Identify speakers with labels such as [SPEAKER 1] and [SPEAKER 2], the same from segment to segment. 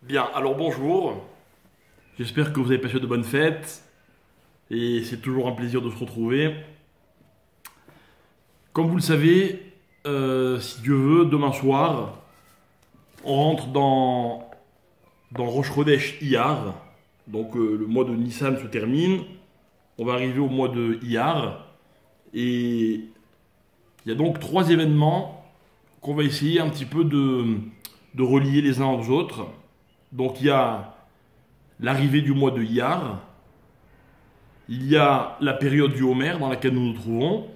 [SPEAKER 1] Bien, alors bonjour. J'espère que vous avez passé de bonnes fêtes et c'est toujours un plaisir de se retrouver. Comme vous le savez, si Dieu veut, demain soir, on rentre dans Rosh Chodesh Iyar. Donc le mois de Nissan se termine. On va arriver au mois de Iyar. Et il y a donc trois événements qu'on va essayer un petit peu de relier les uns aux autres. Donc il y a l'arrivée du mois de Iyar, il y a la période du Homer dans laquelle nous nous trouvons,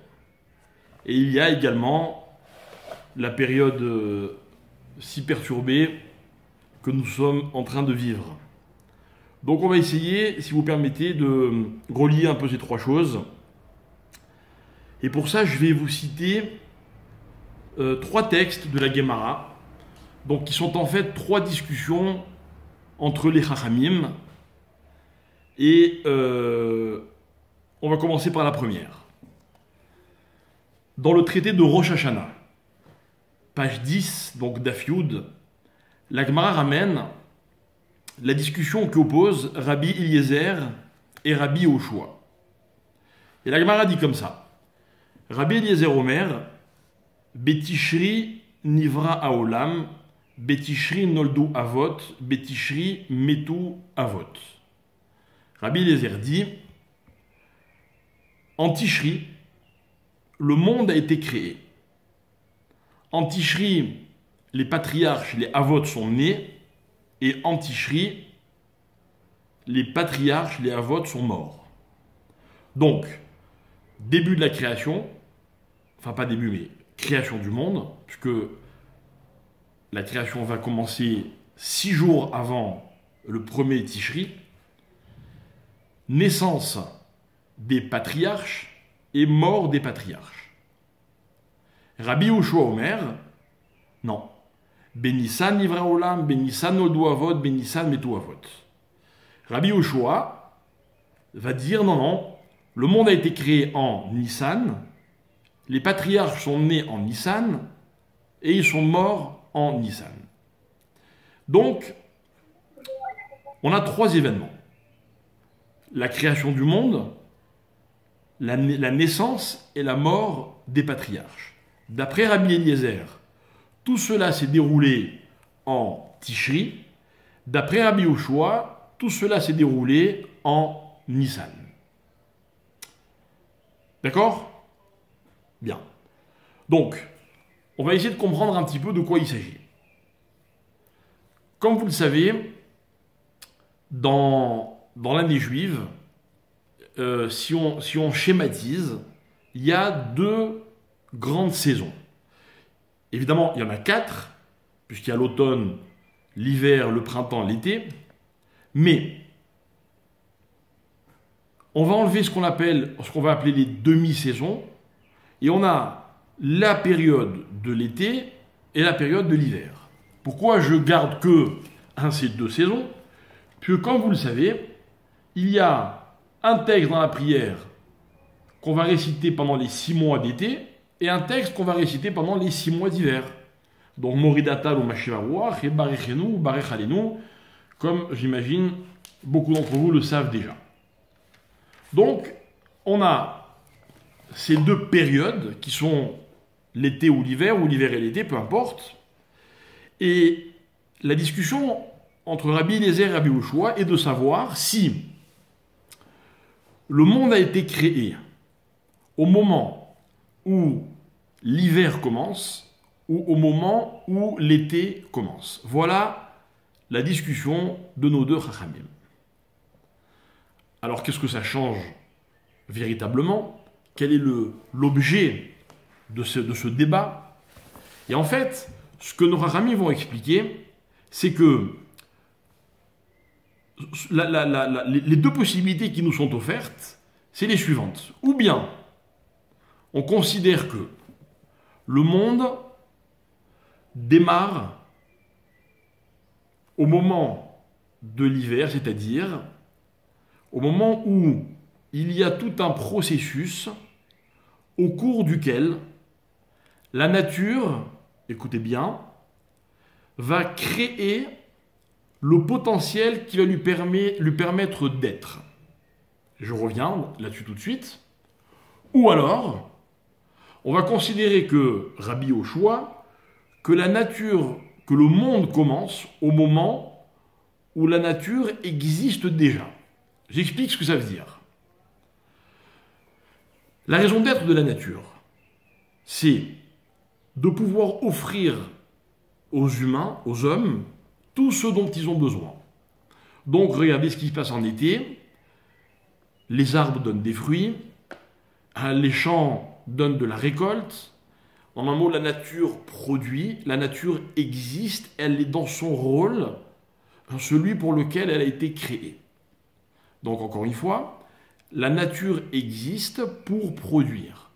[SPEAKER 1] et il y a également la période si perturbée que nous sommes en train de vivre. Donc on va essayer, si vous permettez, de relier un peu ces trois choses. Et pour ça, je vais vous citer trois textes de la Gemara, donc qui sont en fait trois discussions entre les Chachamim. Et on va commencer par la première. Dans le traité de Rosh Hashanah, page 10, donc d'Afyoud, la Gemara ramène la discussion qui oppose Rabbi Eliezer et Rabbi Yoshua. Et la Gemara dit comme ça. Rabbi Eliezer Omer, Betishri Nivra Haolam, Betishri Noldu Avot, Betishri Metu Avot. Rabbi Eliezer dit, en Tishri, le monde a été créé. En Tishri, les patriarches, les Avot sont nés, et en Tishri, les patriarches, les Avot sont morts. Donc, début de la création, enfin pas début, mais création du monde, puisque la création va commencer 6 jours avant le premier Tishri, naissance des patriarches et mort des patriarches. Rabbi Yoshua Omer, non. Benissan Nivra Olam, Benissan Noldu Avot, Benissan Metu Avot. Rabbi Yoshua va dire non, le monde a été créé en Nissan, les patriarches sont nés en Nissan et ils sont morts en Nissan. Donc, on a trois événements. La création du monde, la naissance et la mort des patriarches. D'après Rabbi Eliezer, tout cela s'est déroulé en Tishri. D'après Rabbi Yoshua, tout cela s'est déroulé en Nissan. D'accord ? Bien. Donc, on va essayer de comprendre un petit peu de quoi il s'agit. Comme vous le savez, dans l'année juive, si on schématise, il y a deux grandes saisons. Évidemment, il y en a 4, puisqu'il y a l'automne, l'hiver, le printemps, l'été. Mais on va enlever ce qu'on va appeler les demi-saisons, et on a la période de l'été et la période de l'hiver. Pourquoi je garde que ces deux saisons ? Puisque, comme vous le savez, il y a un texte dans la prière qu'on va réciter pendant les 6 mois d'été et un texte qu'on va réciter pendant les 6 mois d'hiver. Donc, Moridatal ou Mashivarouach et Barechenu ou Barechalenu, comme j'imagine beaucoup d'entre vous le savent déjà. Donc, on a ces deux périodes qui sont l'été ou l'hiver et l'été, peu importe. Et la discussion entre Rabbi Eliezer et Rabbi Yoshua est de savoir si le monde a été créé au moment où l'hiver commence ou au moment où l'été commence. Voilà la discussion de nos deux Chachamim. Alors qu'est-ce que ça change véritablement ? Quel est l'objet de ce débat ? Et en fait, ce que nos Chachamim vont expliquer, c'est que les deux possibilités qui nous sont offertes, c'est les suivantes. Ou bien, on considère que le monde démarre au moment de l'hiver, c'est-à-dire au moment où il y a tout un processus au cours duquel la nature, écoutez bien, va créer le potentiel qui va lui permettre d'être. Je reviens là-dessus tout de suite. Ou alors, on va considérer que, Rabbi Yoshua, que la nature, que le monde commence au moment où la nature existe déjà. J'explique ce que ça veut dire. La raison d'être de la nature, c'est de pouvoir offrir aux humains, aux hommes, tout ce dont ils ont besoin. Donc, regardez ce qui se passe en été. Les arbres donnent des fruits, les champs donnent de la récolte. En un mot, la nature produit, la nature existe, elle est dans son rôle, celui pour lequel elle a été créée. Donc, encore une fois, la nature existe pour produire.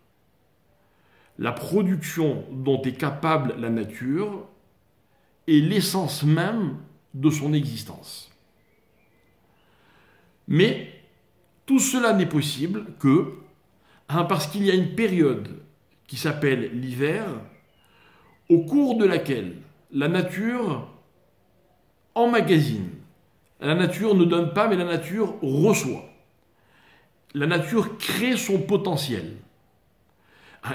[SPEAKER 1] La production dont est capable la nature est l'essence même de son existence. Mais tout cela n'est possible que parce qu'il y a une période qui s'appelle l'hiver, au cours de laquelle la nature emmagasine. La nature ne donne pas, mais la nature reçoit. La nature crée son potentiel.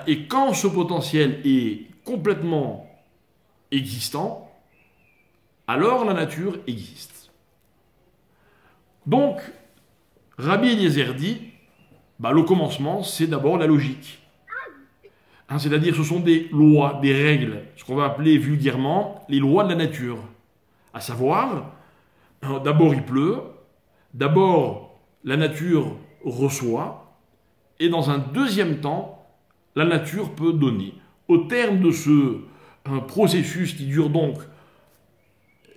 [SPEAKER 1] Et quand ce potentiel est complètement existant, alors la nature existe. Donc, Rabbi Eliezer dit, le commencement, c'est d'abord la logique. C'est-à-dire, ce sont des lois, des règles, ce qu'on va appeler vulgairement les lois de la nature. À savoir, d'abord il pleut, d'abord la nature reçoit, et dans un deuxième temps, la nature peut donner. Au terme de ce processus qui dure donc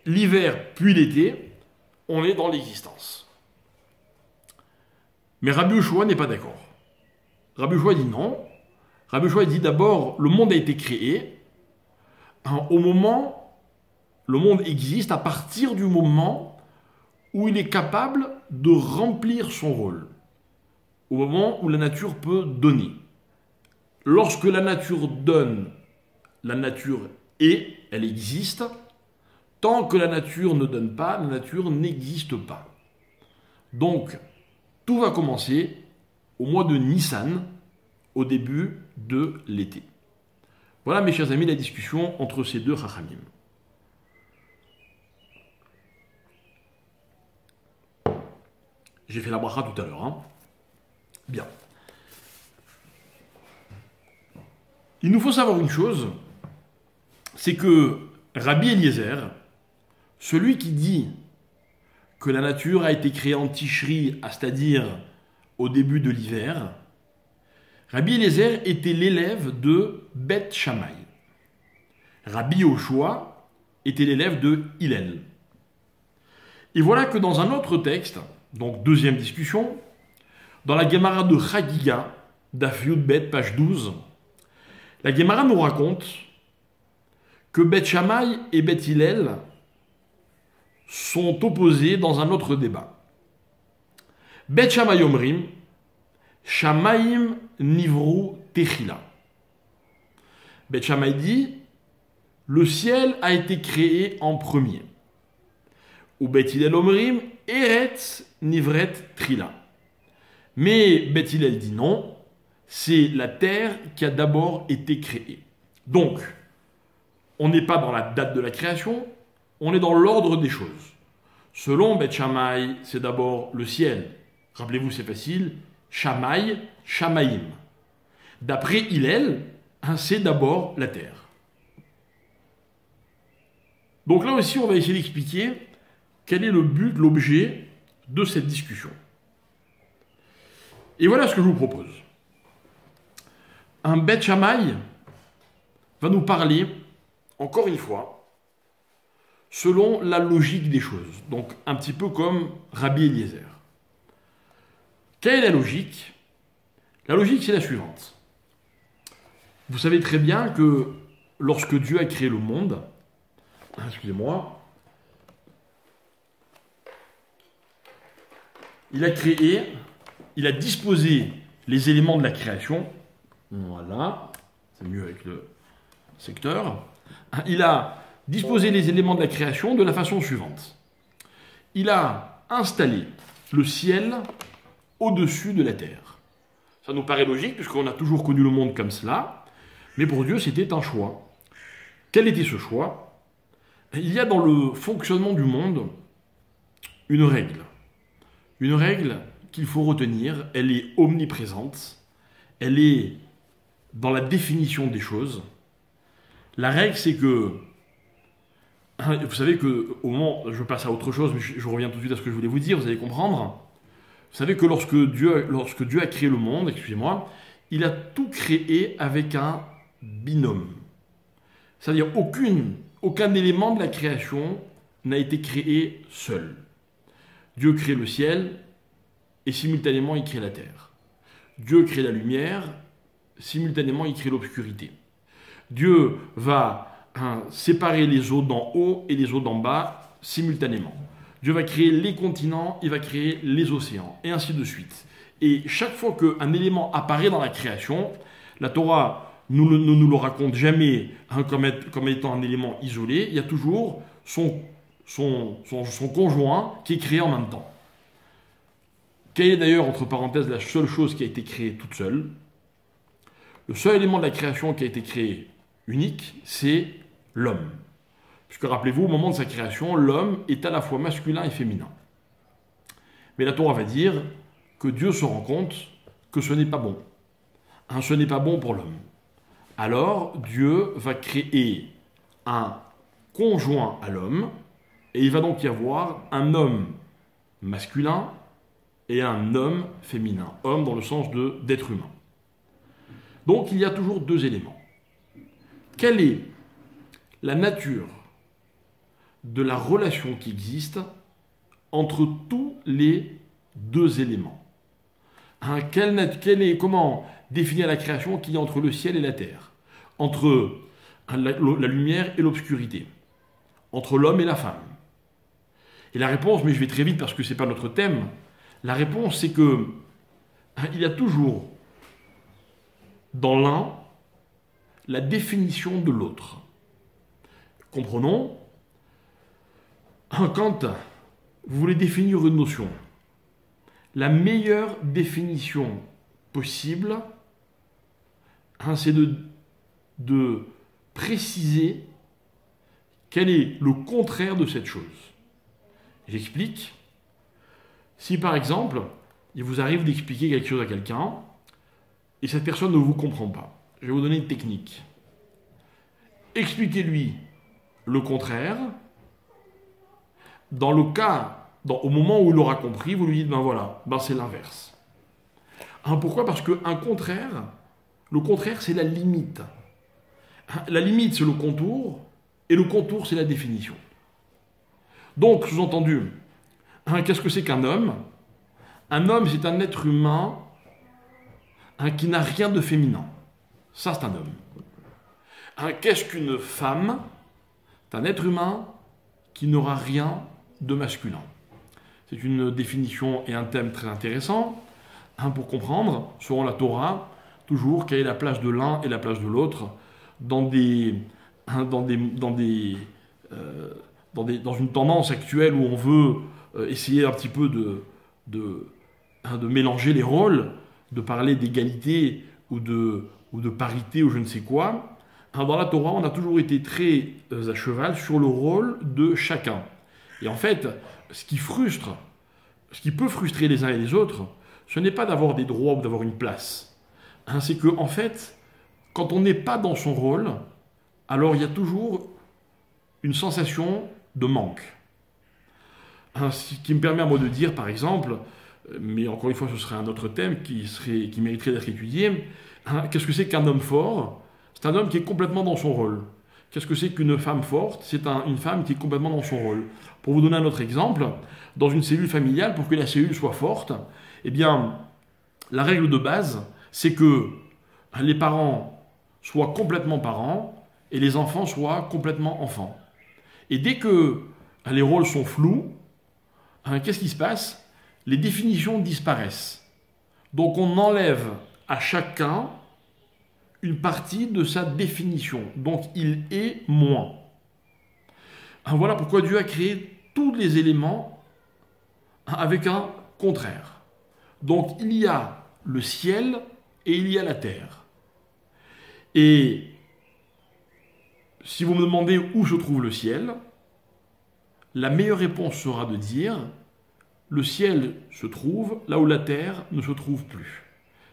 [SPEAKER 1] l'hiver puis l'été, on est dans l'existence. Mais Rabbi Yoshua n'est pas d'accord. Rabbi Yoshua dit non. Rabbi Yoshua dit d'abord, le monde a été créé au moment, le monde existe à partir du moment où il est capable de remplir son rôle, au moment où la nature peut donner. Lorsque la nature donne, la nature est, elle existe. Tant que la nature ne donne pas, la nature n'existe pas. Donc, tout va commencer au mois de Nissan, au début de l'été. Voilà, mes chers amis, la discussion entre ces deux Chachamim. J'ai fait la bracha tout à l'heure. Bien. Il nous faut savoir une chose, c'est que Rabbi Eliezer, celui qui dit que la nature a été créée en Tishri, c'est-à-dire au début de l'hiver, Rabbi Eliezer était l'élève de Beth Shammai. Rabbi Yoshua était l'élève de Hillel. Et voilà que dans un autre texte, donc deuxième discussion, dans la Gemara de Chagiga, Daf Yud Bet, page 12, la Gemara nous raconte que Beth Shammai et Beth Hillel sont opposés dans un autre débat. Beth Shammai Omrim, Shamayim Nivru Techila. Beth Shammai dit, le ciel a été créé en premier. Ou Beth Hillel Omrim, Eretz Nivret Trila. Mais Beth Hillel dit non, c'est la terre qui a d'abord été créée. Donc, on n'est pas dans la date de la création, on est dans l'ordre des choses. Selon Beth Shammai, c'est d'abord le ciel. Rappelez-vous, c'est facile. Shammai, Shamayim. D'après Hillel, c'est d'abord la terre. Donc là aussi, on va essayer d'expliquer quel est le but, l'objet de cette discussion. Et voilà ce que je vous propose. Un Beth Shammai va nous parler, encore une fois, selon la logique des choses. Donc un petit peu comme Rabbi Eliezer. Quelle est la logique? La logique, c'est la suivante. Vous savez très bien que lorsque Dieu a créé le monde, excusez-moi, il a créé, il a disposé les éléments de la création. Voilà, c'est mieux avec le secteur. Il a disposé les éléments de la création de la façon suivante. il a installé le ciel au-dessus de la terre. Ça nous paraît logique, puisqu'on a toujours connu le monde comme cela, mais pour Dieu, c'était un choix. Quel était ce choix? Il y a dans le fonctionnement du monde une règle. Une règle qu'il faut retenir, elle est omniprésente, elle est dans la définition des choses. La règle, c'est que, vous savez que, au moment, je passe à autre chose, mais je reviens tout de suite à ce que je voulais vous dire, vous allez comprendre. Vous savez que lorsque Dieu a créé le monde, excusez-moi, il a tout créé avec un binôme. C'est-à-dire aucun élément de la création n'a été créé seul. Dieu crée le ciel et simultanément il crée la terre. Dieu crée la lumière, simultanément il crée l'obscurité. Dieu va séparer les eaux d'en haut et les eaux d'en bas simultanément. Dieu va créer les continents, il va créer les océans, et ainsi de suite. Et chaque fois qu'un élément apparaît dans la création, la Torah ne nous le raconte jamais comme étant un élément isolé, il y a toujours son conjoint qui est créé en même temps. Quelle est d'ailleurs, entre parenthèses, la seule chose qui a été créée toute seule? Le seul élément de la création qui a été créé unique, c'est l'homme. Puisque rappelez-vous, au moment de sa création, l'homme est à la fois masculin et féminin. Mais la Torah va dire que Dieu se rend compte que ce n'est pas bon. Ce n'est pas bon pour l'homme. Alors, Dieu va créer un conjoint à l'homme, et il va donc y avoir un homme masculin et un homme féminin. Homme dans le sens d'être humain. Donc, il y a toujours deux éléments. Quelle est la nature de la relation qui existe entre tous les deux éléments? Comment définir la création qu'il y a entre le ciel et la terre, entre la lumière et l'obscurité, entre l'homme et la femme? Et la réponse, mais je vais très vite parce que ce n'est pas notre thème, la réponse c'est que il y a toujours dans l'un la définition de l'autre. Comprenons, quand vous voulez définir une notion, la meilleure définition possible, c'est de préciser quel est le contraire de cette chose. J'explique. Si par exemple, il vous arrive d'expliquer quelque chose à quelqu'un, et cette personne ne vous comprend pas, je vais vous donner une technique. Expliquez-lui le contraire. Dans le cas, au moment où il aura compris, vous lui dites, c'est l'inverse. Pourquoi? Parce qu'un contraire, le contraire, c'est la limite. La limite, c'est le contour, et le contour, c'est la définition. Donc, sous-entendu, qu'est-ce que c'est qu'un homme? Un homme, c'est un être humain qui n'a rien de féminin. Ça, c'est un homme. Qu'est-ce qu'une femme? C'est un être humain qui n'aura rien de masculin. C'est une définition et un thème très intéressant pour comprendre, selon la Torah, toujours quelle est la place de l'un et la place de l'autre dans une tendance actuelle où on veut essayer un petit peu de mélanger les rôles, de parler d'égalité ou de parité ou je ne sais quoi. Dans la Torah, on a toujours été très à cheval sur le rôle de chacun. Et en fait, ce qui peut frustrer les uns et les autres, ce n'est pas d'avoir des droits ou d'avoir une place. C'est que, en fait, quand on n'est pas dans son rôle, alors il y a toujours une sensation de manque. Ce qui me permet à moi de dire, par exemple, mais encore une fois, ce serait un autre thème qui mériterait d'être étudié, qu'est-ce que c'est qu'un homme fort? C'est un homme qui est complètement dans son rôle. Qu'est-ce que c'est qu'une femme forte? C'est une femme qui est complètement dans son rôle. Pour vous donner un autre exemple, dans une cellule familiale, pour que la cellule soit forte, eh bien, la règle de base, c'est que les parents soient complètement parents et les enfants soient complètement enfants. Et dès que les rôles sont flous, qu'est-ce qui se passe? Les définitions disparaissent. Donc on enlève à chacun une partie de sa définition. Donc il est moins. Voilà pourquoi Dieu a créé tous les éléments avec un contraire. Donc il y a le ciel et il y a la terre. Et si vous me demandez où se trouve le ciel, la meilleure réponse sera de dire le ciel se trouve là où la terre ne se trouve plus.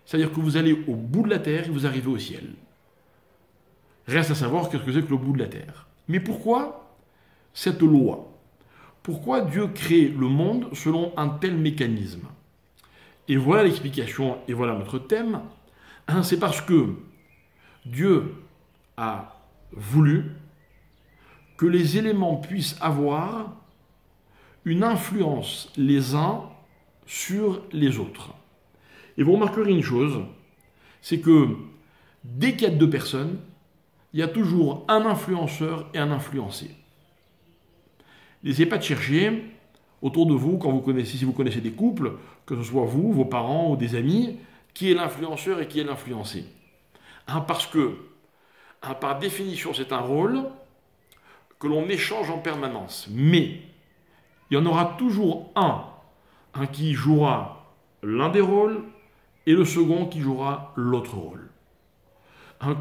[SPEAKER 1] C'est-à-dire que vous allez au bout de la terre et vous arrivez au ciel. Reste à savoir qu'est-ce que c'est que le bout de la terre. Mais pourquoi cette loi? Pourquoi Dieu crée le monde selon un tel mécanisme? Et voilà l'explication, et voilà notre thème. C'est parce que Dieu a voulu que les éléments puissent avoir une influence les uns sur les autres. Et vous remarquerez une chose, c'est que dès qu'il y a deux personnes, il y a toujours un influenceur et un influencé. N'essayez pas de chercher autour de vous, quand vous connaissez, si vous connaissez des couples, que ce soit vous, vos parents ou des amis, qui est l'influenceur et qui est l'influencé. Parce que, par définition, c'est un rôle que l'on échange en permanence. Mais il y en aura toujours un qui jouera l'un des rôles et le second qui jouera l'autre rôle.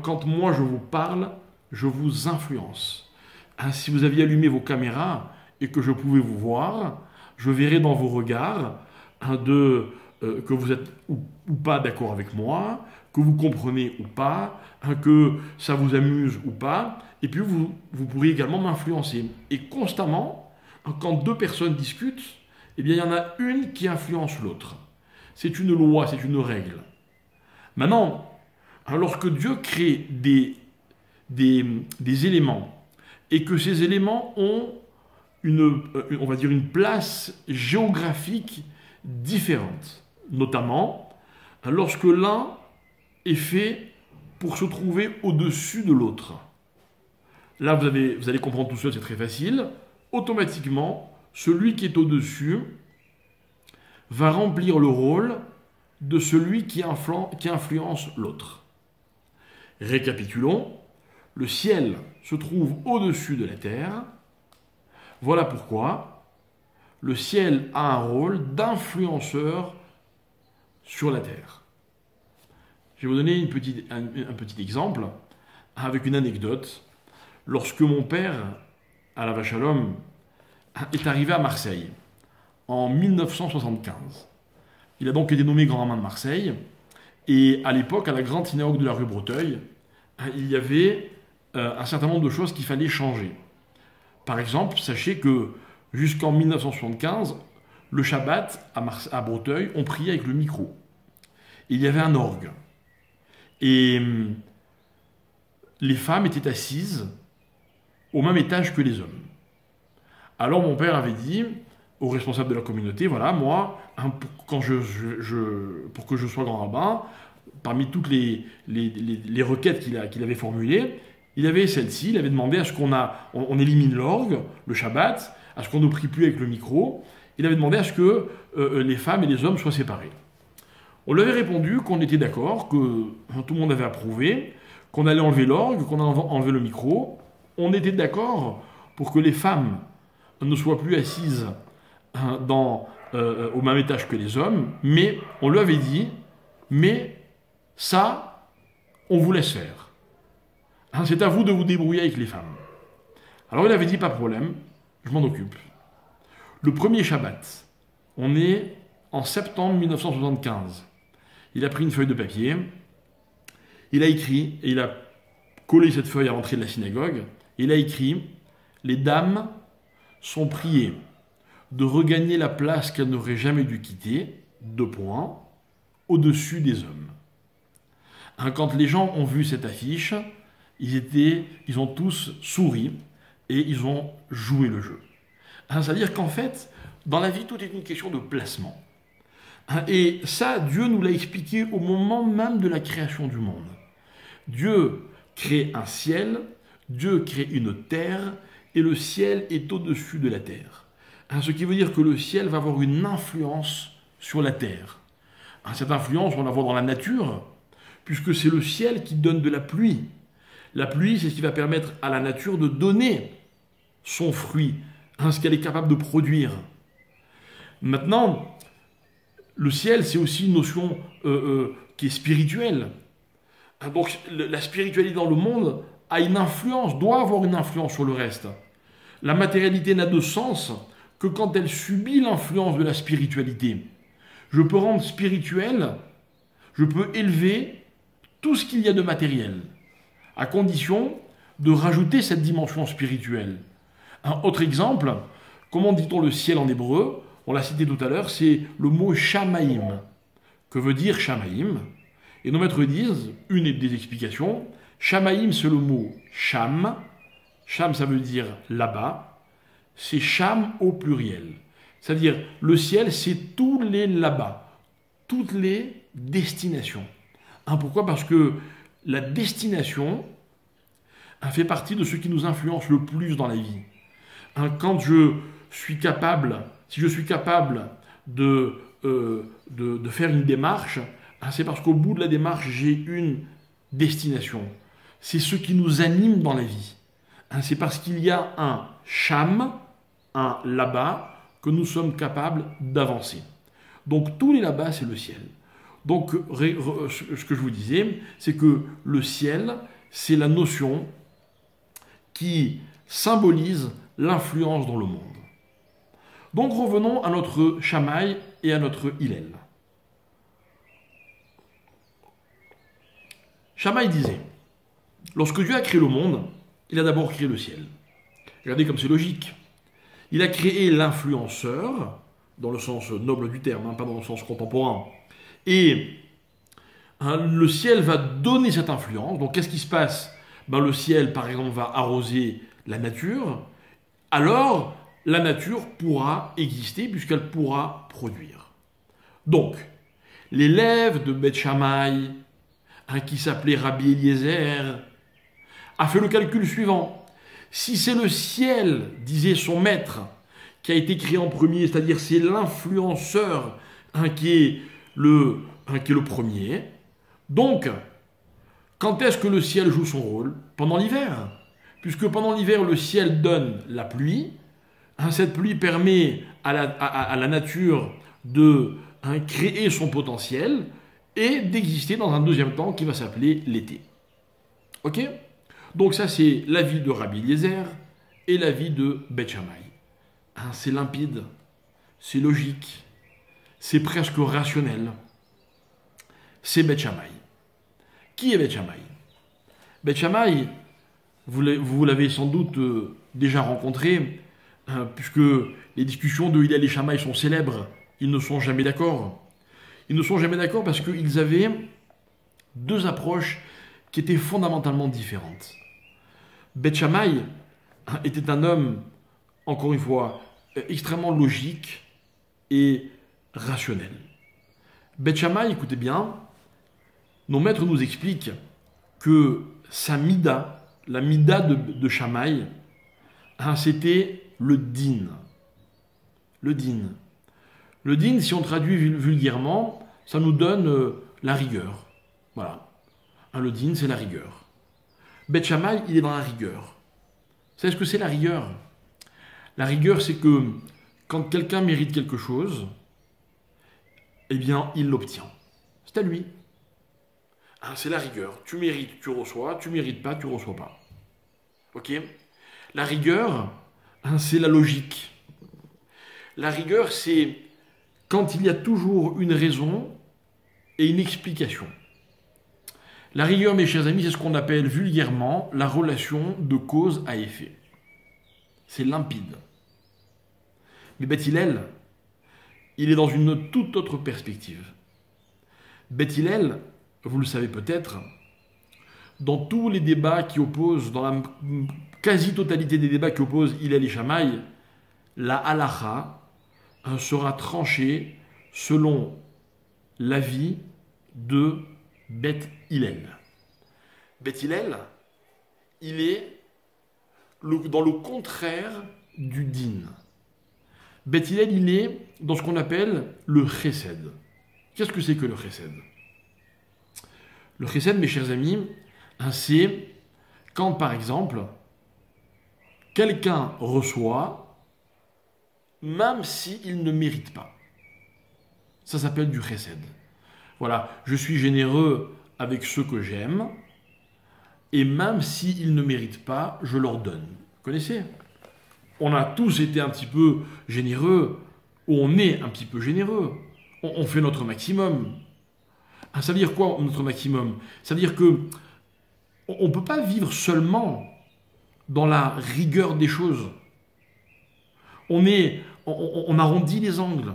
[SPEAKER 1] Quand moi je vous parle, je vous influence. Si vous aviez allumé vos caméras et que je pouvais vous voir, je verrais dans vos regards que vous êtes ou pas d'accord avec moi, que vous comprenez ou pas, que ça vous amuse ou pas, et puis vous pourriez également m'influencer. Et constamment, quand deux personnes discutent, eh bien, il y en a une qui influence l'autre. C'est une loi, c'est une règle. Maintenant, lorsque Dieu crée des éléments, et que ces éléments ont on va dire une place géographique différente, notamment lorsque l'un est fait pour se trouver au-dessus de l'autre. Là, vous allez comprendre tout ça, c'est très facile. Automatiquement, celui qui est au-dessus va remplir le rôle de celui qui influence l'autre. Récapitulons, le ciel se trouve au-dessus de la terre. Voilà pourquoi le ciel a un rôle d'influenceur sur la terre. Je vais vous donner un petit exemple avec une anecdote. Lorsque mon père, à la Vache à l'Homme, est arrivé à Marseille en 1975, il a donc été nommé grand rabbin de Marseille, et à l'époque, à la grande synagogue de la rue Breteuil, il y avait un certain nombre de choses qu'il fallait changer. Par exemple, sachez que jusqu'en 1975, le Shabbat à Breteuil, on priait avec le micro. Il y avait un orgue. Et les femmes étaient assises au même étage que les hommes. Alors mon père avait dit aux responsables de la communauté, voilà, moi, pour que je sois grand rabbin, parmi toutes les requêtes qu'il avait formulées, il avait celle-ci, il avait demandé à ce qu'on élimine l'orgue, le Shabbat, à ce qu'on ne prie plus avec le micro. Il avait demandé à ce que les femmes et les hommes soient séparés. On lui avait répondu qu'on était d'accord, que tout le monde avait approuvé, qu'on allait enlever l'orgue, qu'on allait enlever le micro. On était d'accord pour que les femmes ne soient plus assises au même étage que les hommes, mais on lui avait dit, mais ça, on vous laisse faire. C'est à vous de vous débrouiller avec les femmes. Alors il avait dit, pas de problème, je m'en occupe. Le premier Shabbat, on est en septembre 1975. Il a pris une feuille de papier, il a écrit, et il a collé cette feuille à l'entrée de la synagogue, et il a écrit « Les dames sont priées de regagner la place qu'elles n'auraient jamais dû quitter, 2 points, au-dessus des hommes. » Quand les gens ont vu cette affiche, ils ont tous souri et ils ont joué le jeu. C'est-à-dire qu'en fait, dans la vie, tout est une question de placement. Et ça, Dieu nous l'a expliqué au moment même de la création du monde. Dieu crée un ciel, Dieu crée une terre, et le ciel est au-dessus de la terre. Ce qui veut dire que le ciel va avoir une influence sur la terre. Cette influence, on la voit dans la nature, puisque c'est le ciel qui donne de la pluie. La pluie, c'est ce qui va permettre à la nature de donner son fruit, ce qu'elle est capable de produire. Maintenant, le ciel, c'est aussi une notion qui est spirituelle. Donc la spiritualité dans le monde a une influence, doit avoir une influence sur le reste. La matérialité n'a de sens que quand elle subit l'influence de la spiritualité. Je peux rendre spirituel, je peux élever tout ce qu'il y a de matériel, à condition de rajouter cette dimension spirituelle. Un autre exemple, comment dit-on le ciel en hébreu? On l'a cité tout à l'heure, c'est le mot shamaïm. Que veut dire shamaïm? Et nos maîtres disent, une des explications, shamaïm c'est le mot sham. Sham ça veut dire là-bas. C'est sham au pluriel. C'est-à-dire le ciel c'est tous les là-bas, toutes les destinations. Pourquoi? Parce que la destination fait partie de ce qui nous influence le plus dans la vie. Quand je suis capable, si je suis capable de faire une démarche, c'est parce qu'au bout de la démarche, j'ai une destination. C'est ce qui nous anime dans la vie. C'est parce qu'il y a un sham, un là-bas, que nous sommes capables d'avancer. Donc tous les là-bas, c'est le ciel. Donc ce que je vous disais, c'est que le ciel, c'est la notion qui symbolise l'influence dans le monde. Donc revenons à notre Shammai et à notre Hillel. Shammai disait, lorsque Dieu a créé le monde, il a d'abord créé le ciel. Regardez comme c'est logique. Il a créé l'influenceur, dans le sens noble du terme, pas dans le sens contemporain. Et le ciel va donner cette influence. Donc qu'est-ce qui se passe? Le ciel, par exemple, va arroser la nature. Alors, la nature pourra exister puisqu'elle pourra produire. Donc, l'élève de Beth Shammai, qui s'appelait Rabbi Eliezer, a fait le calcul suivant. Si c'est le ciel, disait son maître, qui a été créé en premier, c'est-à-dire c'est l'influenceur qui est le premier, donc, quand est-ce que le ciel joue son rôle? Pendant l'hiver. Puisque pendant l'hiver, le ciel donne la pluie. Cette pluie permet à la nature de créer son potentiel et d'exister dans un deuxième temps qui va s'appeler l'été. Ok? Donc ça, c'est l'avis de Rabbi Eliezer et l'avis de Beth Shammai. C'est limpide, c'est logique, c'est presque rationnel. C'est Beth Shammai. Qui est Beth Shammai? Beth Shammai, vous l'avez sans doute déjà rencontré, puisque les discussions de Hillel et Shammai sont célèbres. Ils ne sont jamais d'accord. Ils ne sont jamais d'accord parce qu'ils avaient deux approches qui étaient fondamentalement différentes. Beth Shammai était un homme, encore une fois, extrêmement logique et rationnel. Beth Shammai, écoutez bien, nos maîtres nous expliquent que sa mida, la mida de Shammai, c'était le din. Le din. Le din, si on traduit vulgairement, ça nous donne la rigueur. Voilà. Le din, c'est la rigueur. Beth Shammai, il est dans la rigueur. Vous savez ce que c'est la rigueur? La rigueur, c'est que quand quelqu'un mérite quelque chose, eh bien, il l'obtient. C'est à lui. C'est la rigueur. Tu mérites, tu reçois. Tu mérites pas, tu reçois pas. Ok? La rigueur, c'est la logique. La rigueur, c'est quand il y a toujours une raison et une explication. La rigueur, mes chers amis, c'est ce qu'on appelle vulgairement la relation de cause à effet. C'est limpide. Mais Beth Hillel, il est dans une toute autre perspective. Beth Hillel, vous le savez peut-être, dans tous les débats qui opposent, dans la quasi-totalité des débats qui opposent Hillel et Shammai, la halacha sera tranchée selon l'avis de Beth Hillel. Beth Hillel, il est dans le contraire du din. Beth Hillel, il est dans ce qu'on appelle le chesed. Qu'est-ce que c'est que le chesed? Le chesed, mes chers amis, c'est quand, par exemple, quelqu'un reçoit, même s'il ne mérite pas. Ça s'appelle du chesed. Voilà, je suis généreux avec ceux que j'aime, et même s'ils ne méritent pas, je leur donne. Vous connaissez? On a tous été un petit peu généreux, ou on est un petit peu généreux. On fait notre maximum. Ah, ça veut dire quoi, notre maximum? Ça veut dire que on ne peut pas vivre seulement dans la rigueur des choses. On arrondit les angles.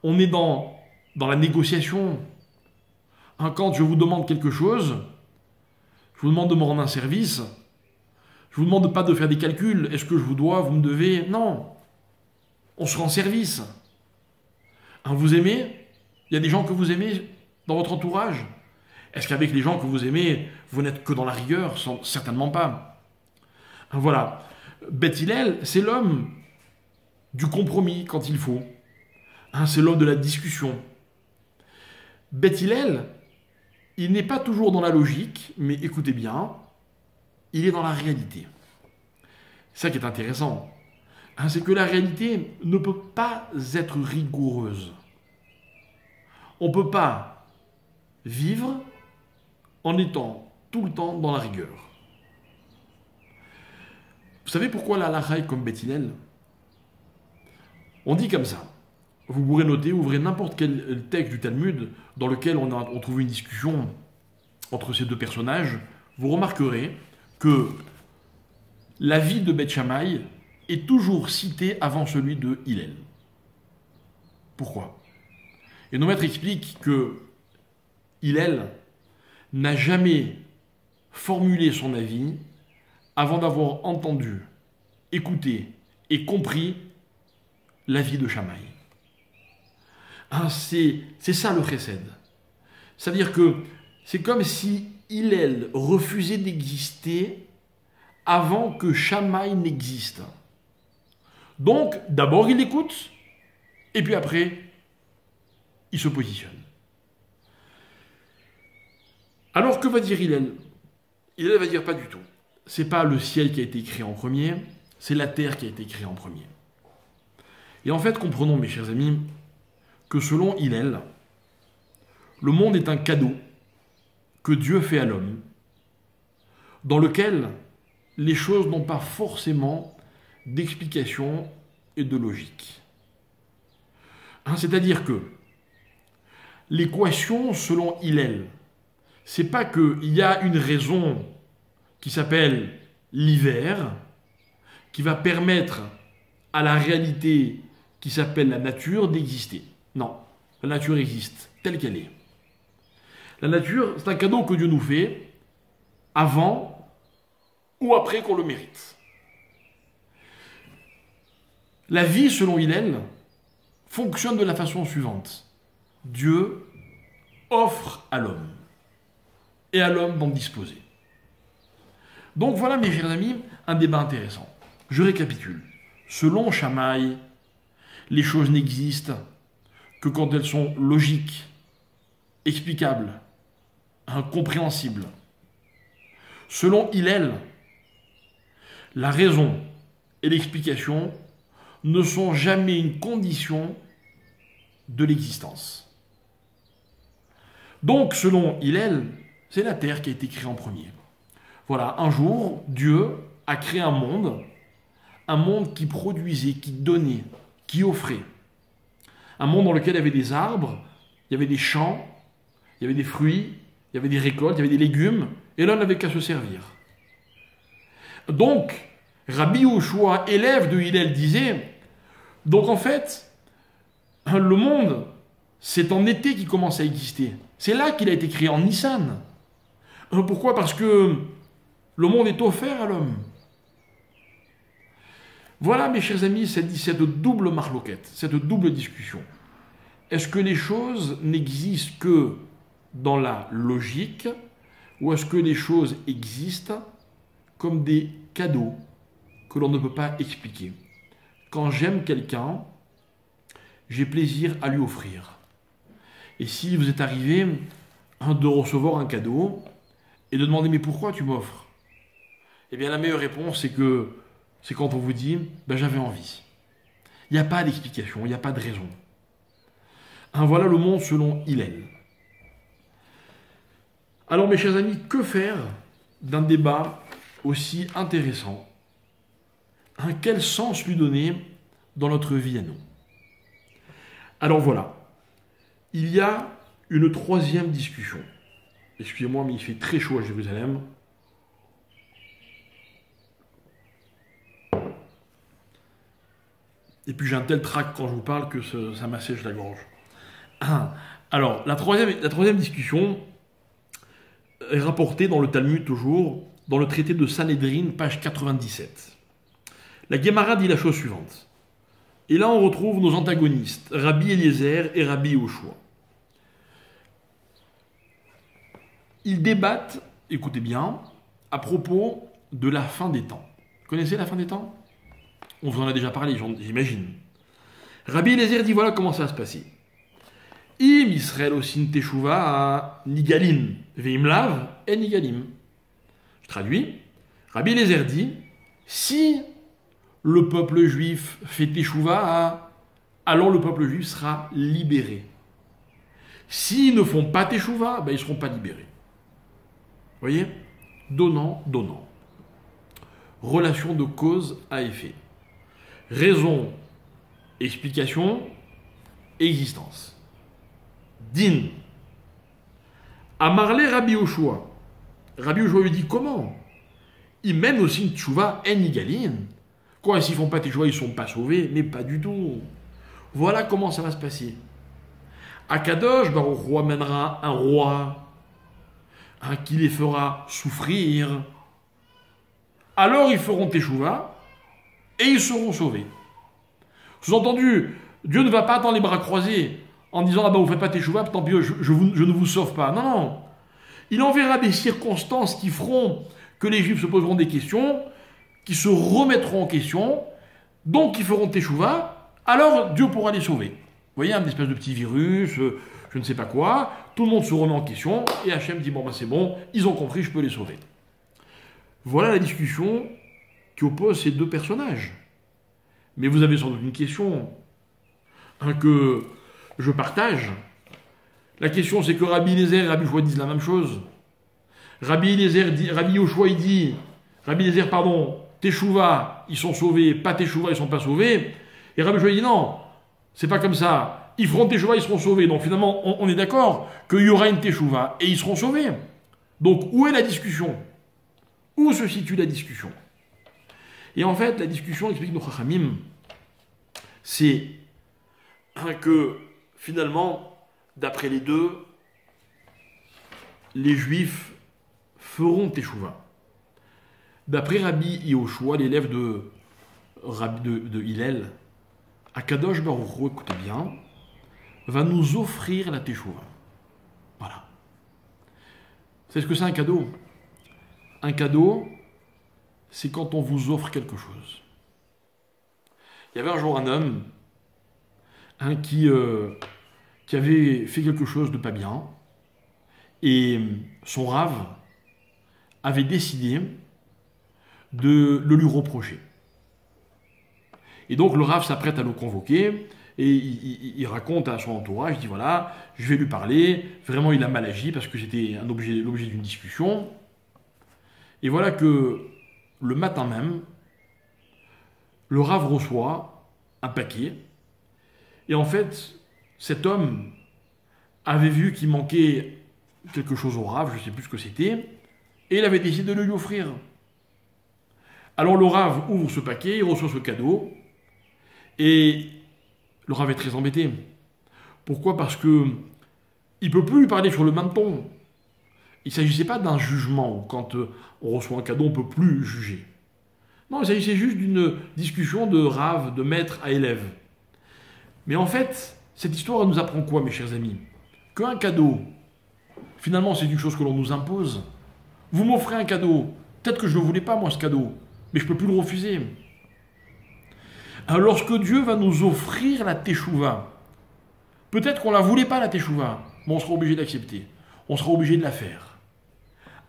[SPEAKER 1] On est dans la négociation. Hein, quand je vous demande quelque chose, je vous demande de me rendre un service, je vous demande pas de faire des calculs. Est-ce que je vous dois, vous me devez? Non. On se rend service. Hein, vous aimez? Il y a des gens que vous aimez dans votre entourage? Est-ce qu'avec les gens que vous aimez, vous n'êtes que dans la rigueur? Certainement pas. Hein, voilà. Beth Hillel, c'est l'homme du compromis quand il faut. Hein, c'est l'homme de la discussion. Beth Hillel, il n'est pas toujours dans la logique, mais écoutez bien, il est dans la réalité. C'est ça qui est intéressant. Hein, c'est que la réalité ne peut pas être rigoureuse. On ne peut pas vivre en étant tout le temps dans la rigueur. Vous savez pourquoi la halakha est comme Beth Hillel? On dit comme ça. Vous pourrez noter, ouvrez n'importe quel texte du Talmud dans lequel on trouve une discussion entre ces deux personnages, vous remarquerez que l'avis de Beth Shammai est toujours cité avant celui de Hillel. Pourquoi? Et nos maîtres expliquent que Hillel n'a jamais formulé son avis avant d'avoir entendu, écouté et compris l'avis de Shammai. Hein, c'est ça le chesed. C'est-à-dire que c'est comme si Hillel refusait d'exister avant que Shammai n'existe. Donc, d'abord il écoute, et puis après, il se positionne. Alors que va dire Hillel? Hillel va dire pas du tout. C'est pas le ciel qui a été créé en premier, c'est la terre qui a été créée en premier. Et en fait, comprenons, mes chers amis, que selon Hillel, le monde est un cadeau que Dieu fait à l'homme, dans lequel les choses n'ont pas forcément d'explication et de logique. Hein, c'est-à-dire que l'équation, selon Hillel, c'est pas qu'il y a une raison qui s'appelle l'hiver, qui va permettre à la réalité qui s'appelle la nature d'exister. Non, la nature existe telle qu'elle est. La nature, c'est un cadeau que Dieu nous fait avant ou après qu'on le mérite. La vie, selon Hillel, fonctionne de la façon suivante. Dieu offre à l'homme et à l'homme d'en disposer. Donc voilà, mes chers amis, un débat intéressant. Je récapitule. Selon Shammai, les choses n'existent que quand elles sont logiques, explicables, incompréhensibles. Selon Hillel, la raison et l'explication ne sont jamais une condition de l'existence. Donc, selon Hillel, c'est la terre qui a été créée en premier. Voilà, un jour, Dieu a créé un monde qui produisait, qui donnait, qui offrait. Un monde dans lequel il y avait des arbres, il y avait des champs, il y avait des fruits, il y avait des récoltes, il y avait des légumes, et l'homme n'avait qu'à se servir. Donc, Rabbi Yehoshua, élève de Hillel, disait, donc en fait, le monde, c'est en été qu'il commence à exister. C'est là qu'il a été créé, en Nissan. Pourquoi? Parce que le monde est offert à l'homme. Voilà, mes chers amis, cette double marloquette, cette double discussion. Est-ce que les choses n'existent que dans la logique, ou est-ce que les choses existent comme des cadeaux que l'on ne peut pas expliquer? Quand j'aime quelqu'un, j'ai plaisir à lui offrir. Et si vous êtes arrivé de recevoir un cadeau et de demander « mais pourquoi tu m'offres ?» Eh bien la meilleure réponse c'est quand on vous dit « j'avais envie ». Il n'y a pas d'explication, il n'y a pas de raison. Voilà le monde selon Hillel. Alors mes chers amis, que faire d'un débat aussi intéressant? Quel sens lui donner dans notre vie à nous? Alors voilà, il y a une troisième discussion. Excusez-moi, mais il fait très chaud à Jérusalem. Et puis j'ai un tel trac quand je vous parle que ça m'assèche la gorge. Alors, la troisième discussion est rapportée dans le Talmud toujours, dans le traité de Sanhédrin, page 97. La Guémara dit la chose suivante. Et là, on retrouve nos antagonistes, Rabbi Eliezer et Rabbi Yehoshua. Ils débattent, écoutez bien, à propos de la fin des temps. Vous connaissez la fin des temps? On vous en a déjà parlé, j'imagine. Rabbi Eliezer dit voilà comment ça va se passer. Im Israël osin teshuva nigalim, veim lav et nigalim. Je traduis. Rabbi Eliezer dit si le peuple juif fait teshuva, alors le peuple juif sera libéré. S'ils ne font pas teshuva, ils ne seront pas libérés. Vous voyez? Donnant, donnant. Relation de cause à effet. Raison, explication, existence. Din. Amarle Rabbi Yehoshua. Rabbi Yehoshua lui dit comment? Ils mènent aussi une tchouva en igalin. Quoi, s'ils font pas teshuva, ils ne sont pas sauvés? Mais pas du tout. Voilà comment ça va se passer. Akadosh Baruch Hu amènera un roi qui les fera souffrir. Alors ils feront teshuva et ils seront sauvés. Sous-entendu, Dieu ne va pas attendre les bras croisés en disant vous ne faites pas teshuva, tant pis, je ne vous sauve pas. Non, non. Il enverra des circonstances qui feront que les Juifs se poseront des questions, qui se remettront en question, donc qui feront teshuva, alors Dieu pourra les sauver. Vous voyez, un espèce de petit virus, je ne sais pas quoi, tout le monde se remet en question, et Hachem dit c'est bon, ils ont compris, je peux les sauver. Voilà la discussion qui oppose ces deux personnages. Mais vous avez sans doute une question que je partage. La question, c'est que Rabbi Eliezer et Rabbi Yehoshua disent la même chose. Rabbi Yehoshua, il dit, Rabbi Eliezer, teshuva, ils sont sauvés, pas teshuva, ils sont pas sauvés. Et Rabbi Yehoshua dit non, c'est pas comme ça. Ils feront teshuva, ils seront sauvés. Donc finalement, on est d'accord qu'il y aura une teshuva et ils seront sauvés. Donc où est la discussion? Où se situe la discussion? Et en fait, la discussion, explique nos Chachamim, c'est que finalement, d'après les deux, les Juifs feront teshuva. D'après Rabbi Yehoshua, l'élève de Hillel, Akadosh Baruch Hu, écoutez bien, va nous offrir la teshuva. Voilà. C'est ce que c'est un cadeau. Un cadeau, c'est quand on vous offre quelque chose. Il y avait un jour un homme qui avait fait quelque chose de pas bien, et son rave avait décidé de le lui reprocher. Et donc le rave s'apprête à le convoquer, et il raconte à son entourage, il dit voilà, je vais lui parler, vraiment il a mal agi parce que c'était l'objet d'une discussion. Et voilà que le matin même, le rave reçoit un paquet. Et en fait, cet homme avait vu qu'il manquait quelque chose au rave, je ne sais plus ce que c'était, et il avait décidé de le lui offrir. Alors le rave ouvre ce paquet, il reçoit ce cadeau, et le rave est très embêté. Pourquoi? Parce que il ne peut plus lui parler sur le même ton. Il ne s'agissait pas d'un jugement. Quand on reçoit un cadeau, on ne peut plus juger. Non, il s'agissait juste d'une discussion de rave, de maître à élève. Mais en fait, cette histoire nous apprend quoi, mes chers amis? Qu'un cadeau, finalement, c'est une chose que l'on nous impose. Vous m'offrez un cadeau. Peut-être que je ne voulais pas, moi, ce cadeau. Mais je ne peux plus le refuser. Alors, lorsque Dieu va nous offrir la teshuva, peut-être qu'on ne la voulait pas, la teshuva, mais on sera obligé d'accepter. On sera obligé de la faire.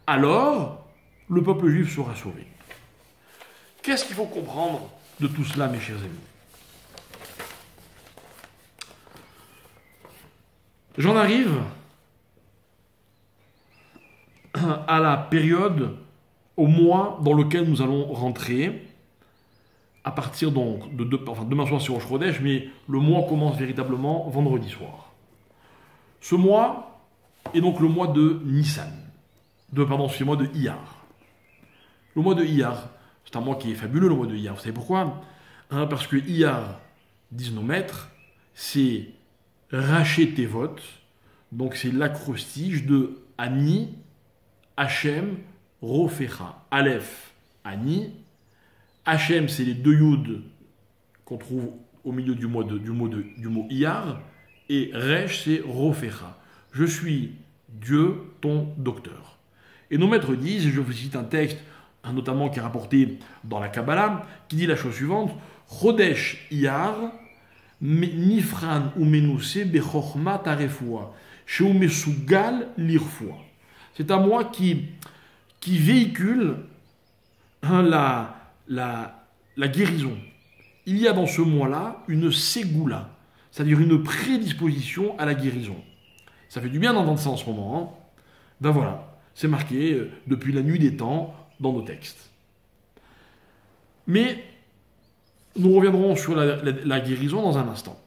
[SPEAKER 1] Alors, le peuple juif sera sauvé. Qu'est-ce qu'il faut comprendre de tout cela, mes chers amis? J'en arrive à la période, au mois dans lequel nous allons rentrer, à partir donc de demain soir sur Rosh Chodesh, mais le mois commence véritablement vendredi soir. Ce mois est donc le mois de Nissan, c'est le mois de Iyar. Le mois de Iyar, c'est un mois qui est fabuleux, le mois de Iyar. Vous savez pourquoi? Parce que Iyar, disent nos maîtres, c'est Raché Tevot, donc c'est l'acrostiche de Ani, Hachem, Rofecha. Aleph, Ani. Hachem, c'est les deux Yud qu'on trouve au milieu du mot Iyar. Et Resh, c'est Rofecha. Je suis Dieu, ton docteur. Et nos maîtres disent, et je vous cite un texte, notamment qui est rapporté dans la Kabbalah, qui dit la chose suivante: Chodesh Iyar, Nifran ou Menousé, Bechorma Tarefoua, Sheu Mesugal Lirfoua. C'est un mois qui véhicule la guérison. Il y a dans ce mois-là une ségoula, c'est-à-dire une prédisposition à la guérison. Ça fait du bien d'entendre ça en ce moment. Ben voilà, c'est marqué depuis la nuit des temps dans nos textes. Mais nous reviendrons sur la guérison dans un instant.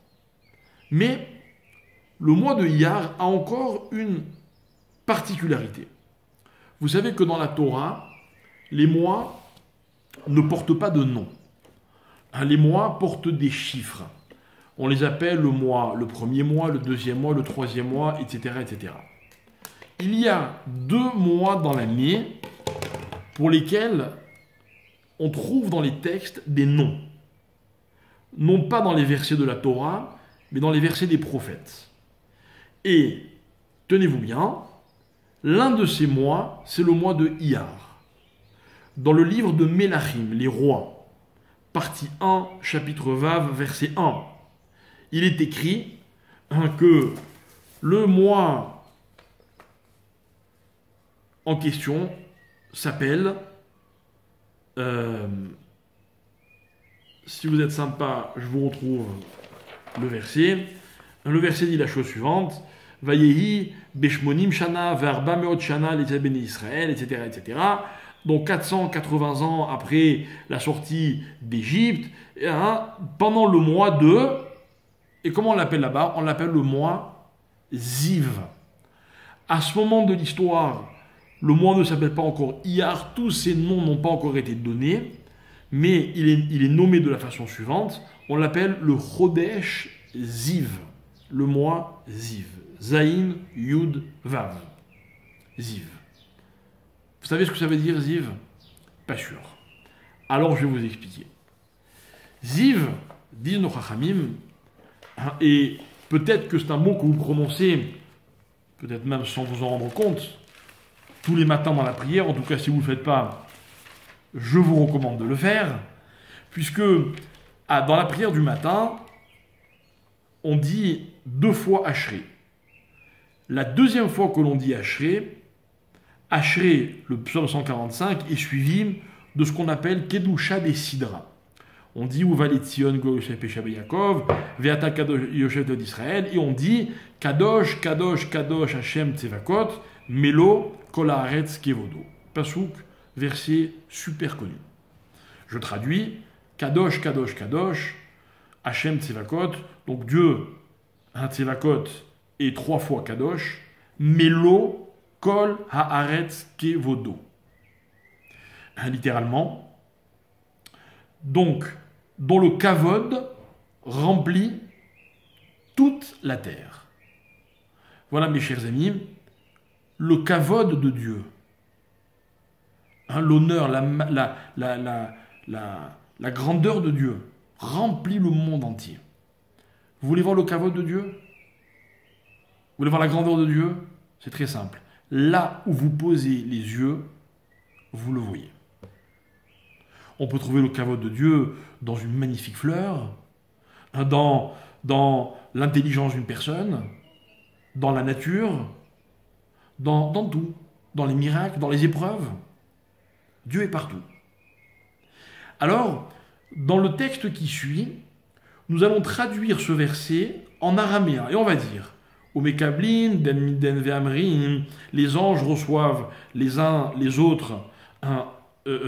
[SPEAKER 1] Mais le mois de Iyar a encore une particularité. Vous savez que dans la Torah, les mois ne portent pas de nom. Les mois portent des chiffres. On les appelle le mois, le premier mois, le deuxième mois, le troisième mois, etc., etc. Il y a 2 mois dans l'année pour lesquels on trouve dans les textes des noms. Non pas dans les versets de la Torah, mais dans les versets des prophètes. Et, tenez-vous bien, l'un de ces mois, c'est le mois de Iyar. Dans le livre de Mélachim, les rois, partie 1, chapitre Vav, verset 1, il est écrit que le mois en question s'appelle, si vous êtes sympa, je vous retrouve le verset. Le verset dit la chose suivante: Vayehi beshmonim shana verba meot shana les béné Israël, etc., etc. Donc 480 ans après la sortie d'Égypte, pendant le mois de, et comment on l'appelle là-bas? On l'appelle le mois Ziv. À ce moment de l'histoire, le mois ne s'appelle pas encore Iyar, tous ces noms n'ont pas encore été donnés, mais il est nommé de la façon suivante. On l'appelle le Chodesh Ziv, le mois Ziv. Zayin, Yud, Vav. Ziv. Vous savez ce que ça veut dire, Ziv? Pas sûr. Alors je vais vous expliquer. Ziv, disent nos Chachamim, et peut-être que c'est un mot que vous prononcez, peut-être même sans vous en rendre compte, tous les matins dans la prière. En tout cas, si vous ne le faites pas, je vous recommande de le faire, puisque dans la prière du matin, on dit 2 fois Ashré. La deuxième fois que l'on dit Ashré, le psaume 145, est suivi de ce qu'on appelle Kedusha des Sidra. On dit Uvalet Sion Goyosef Pesha Yaakov, Veata Kadosh Yosef d'Israël, et on dit Kadosh, Kadosh, Kadosh Hashem Tsevakot, Melo Kol Haaretz Kevodo. Pasuk, verset super connu. Je traduis Kadosh, Kadosh, Kadosh, Hashem Tsevakot, donc Dieu, Tsevakot, et 3 fois Kadosh, Melo Kol Haaretz Kevodo. Littéralement, donc, dont le kavod remplit toute la terre. Voilà, mes chers amis, le kavod de Dieu. L'honneur, la grandeur de Dieu remplit le monde entier. Vous voulez voir le kavod de Dieu? Vous voulez voir la grandeur de Dieu? C'est très simple. Là où vous posez les yeux, vous le voyez. On peut trouver le kavod de Dieu dans une magnifique fleur, dans l'intelligence d'une personne, dans la nature, dans tout, dans les miracles, dans les épreuves. Dieu est partout. Alors, dans le texte qui suit, nous allons traduire ce verset en araméen et on va dire Omekablin, Den Ve'amrim, les anges reçoivent les uns les autres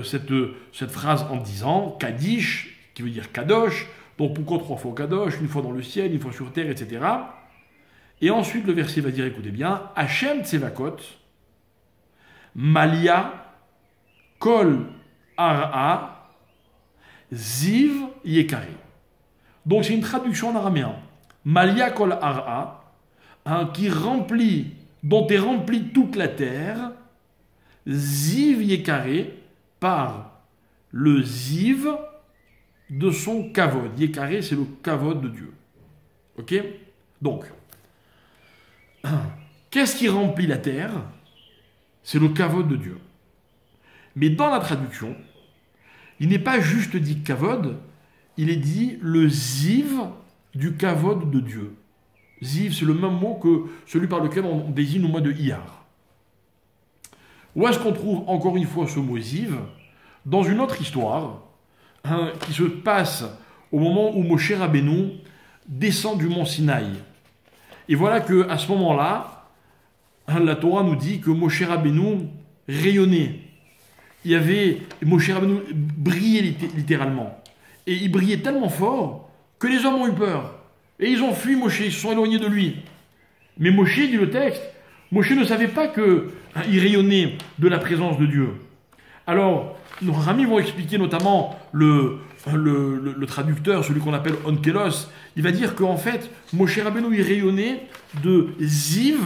[SPEAKER 1] cette phrase en disant Kaddish, qui veut dire Kadosh, donc pourquoi 3 fois Kadosh, une fois dans le ciel, une fois sur terre, etc. Et ensuite le verset va dire, écoutez bien, Hachem Tsevakot, Malia, Kol Ara, Ziv Yekare. Donc c'est une traduction en araméen. Malia Kol Ara, qui remplit, dont est remplie toute la terre, Ziv Yekare, par le Ziv de son kavod. Yekare, c'est le kavod de Dieu. Ok? Donc, qu'est-ce qui remplit la terre? C'est le kavod de Dieu. Mais dans la traduction, il n'est pas juste dit kavod, il est dit le ziv du kavod de Dieu. Ziv, c'est le même mot que celui par lequel on désigne le mois de Iyar. Où est-ce qu'on trouve encore une fois ce mot ziv? Dans une autre histoire, qui se passe au moment où Moshe Rabbeinu descend du mont Sinaï. Et voilà qu'à ce moment-là, la Torah nous dit que Moshe Rabbeinu rayonnait. Moshe Rabbeinu brillait littéralement. Et il brillait tellement fort que les hommes ont eu peur. Et ils ont fui Moshe, ils se sont éloignés de lui. Mais Moshe, dit le texte, Moshe ne savait pas qu'il rayonnait de la présence de Dieu. Alors, nos amis vont expliquer notamment le traducteur, celui qu'on appelle Onkelos, il va dire qu'en fait, Moshe Rabbeinu, il rayonnait de ziv,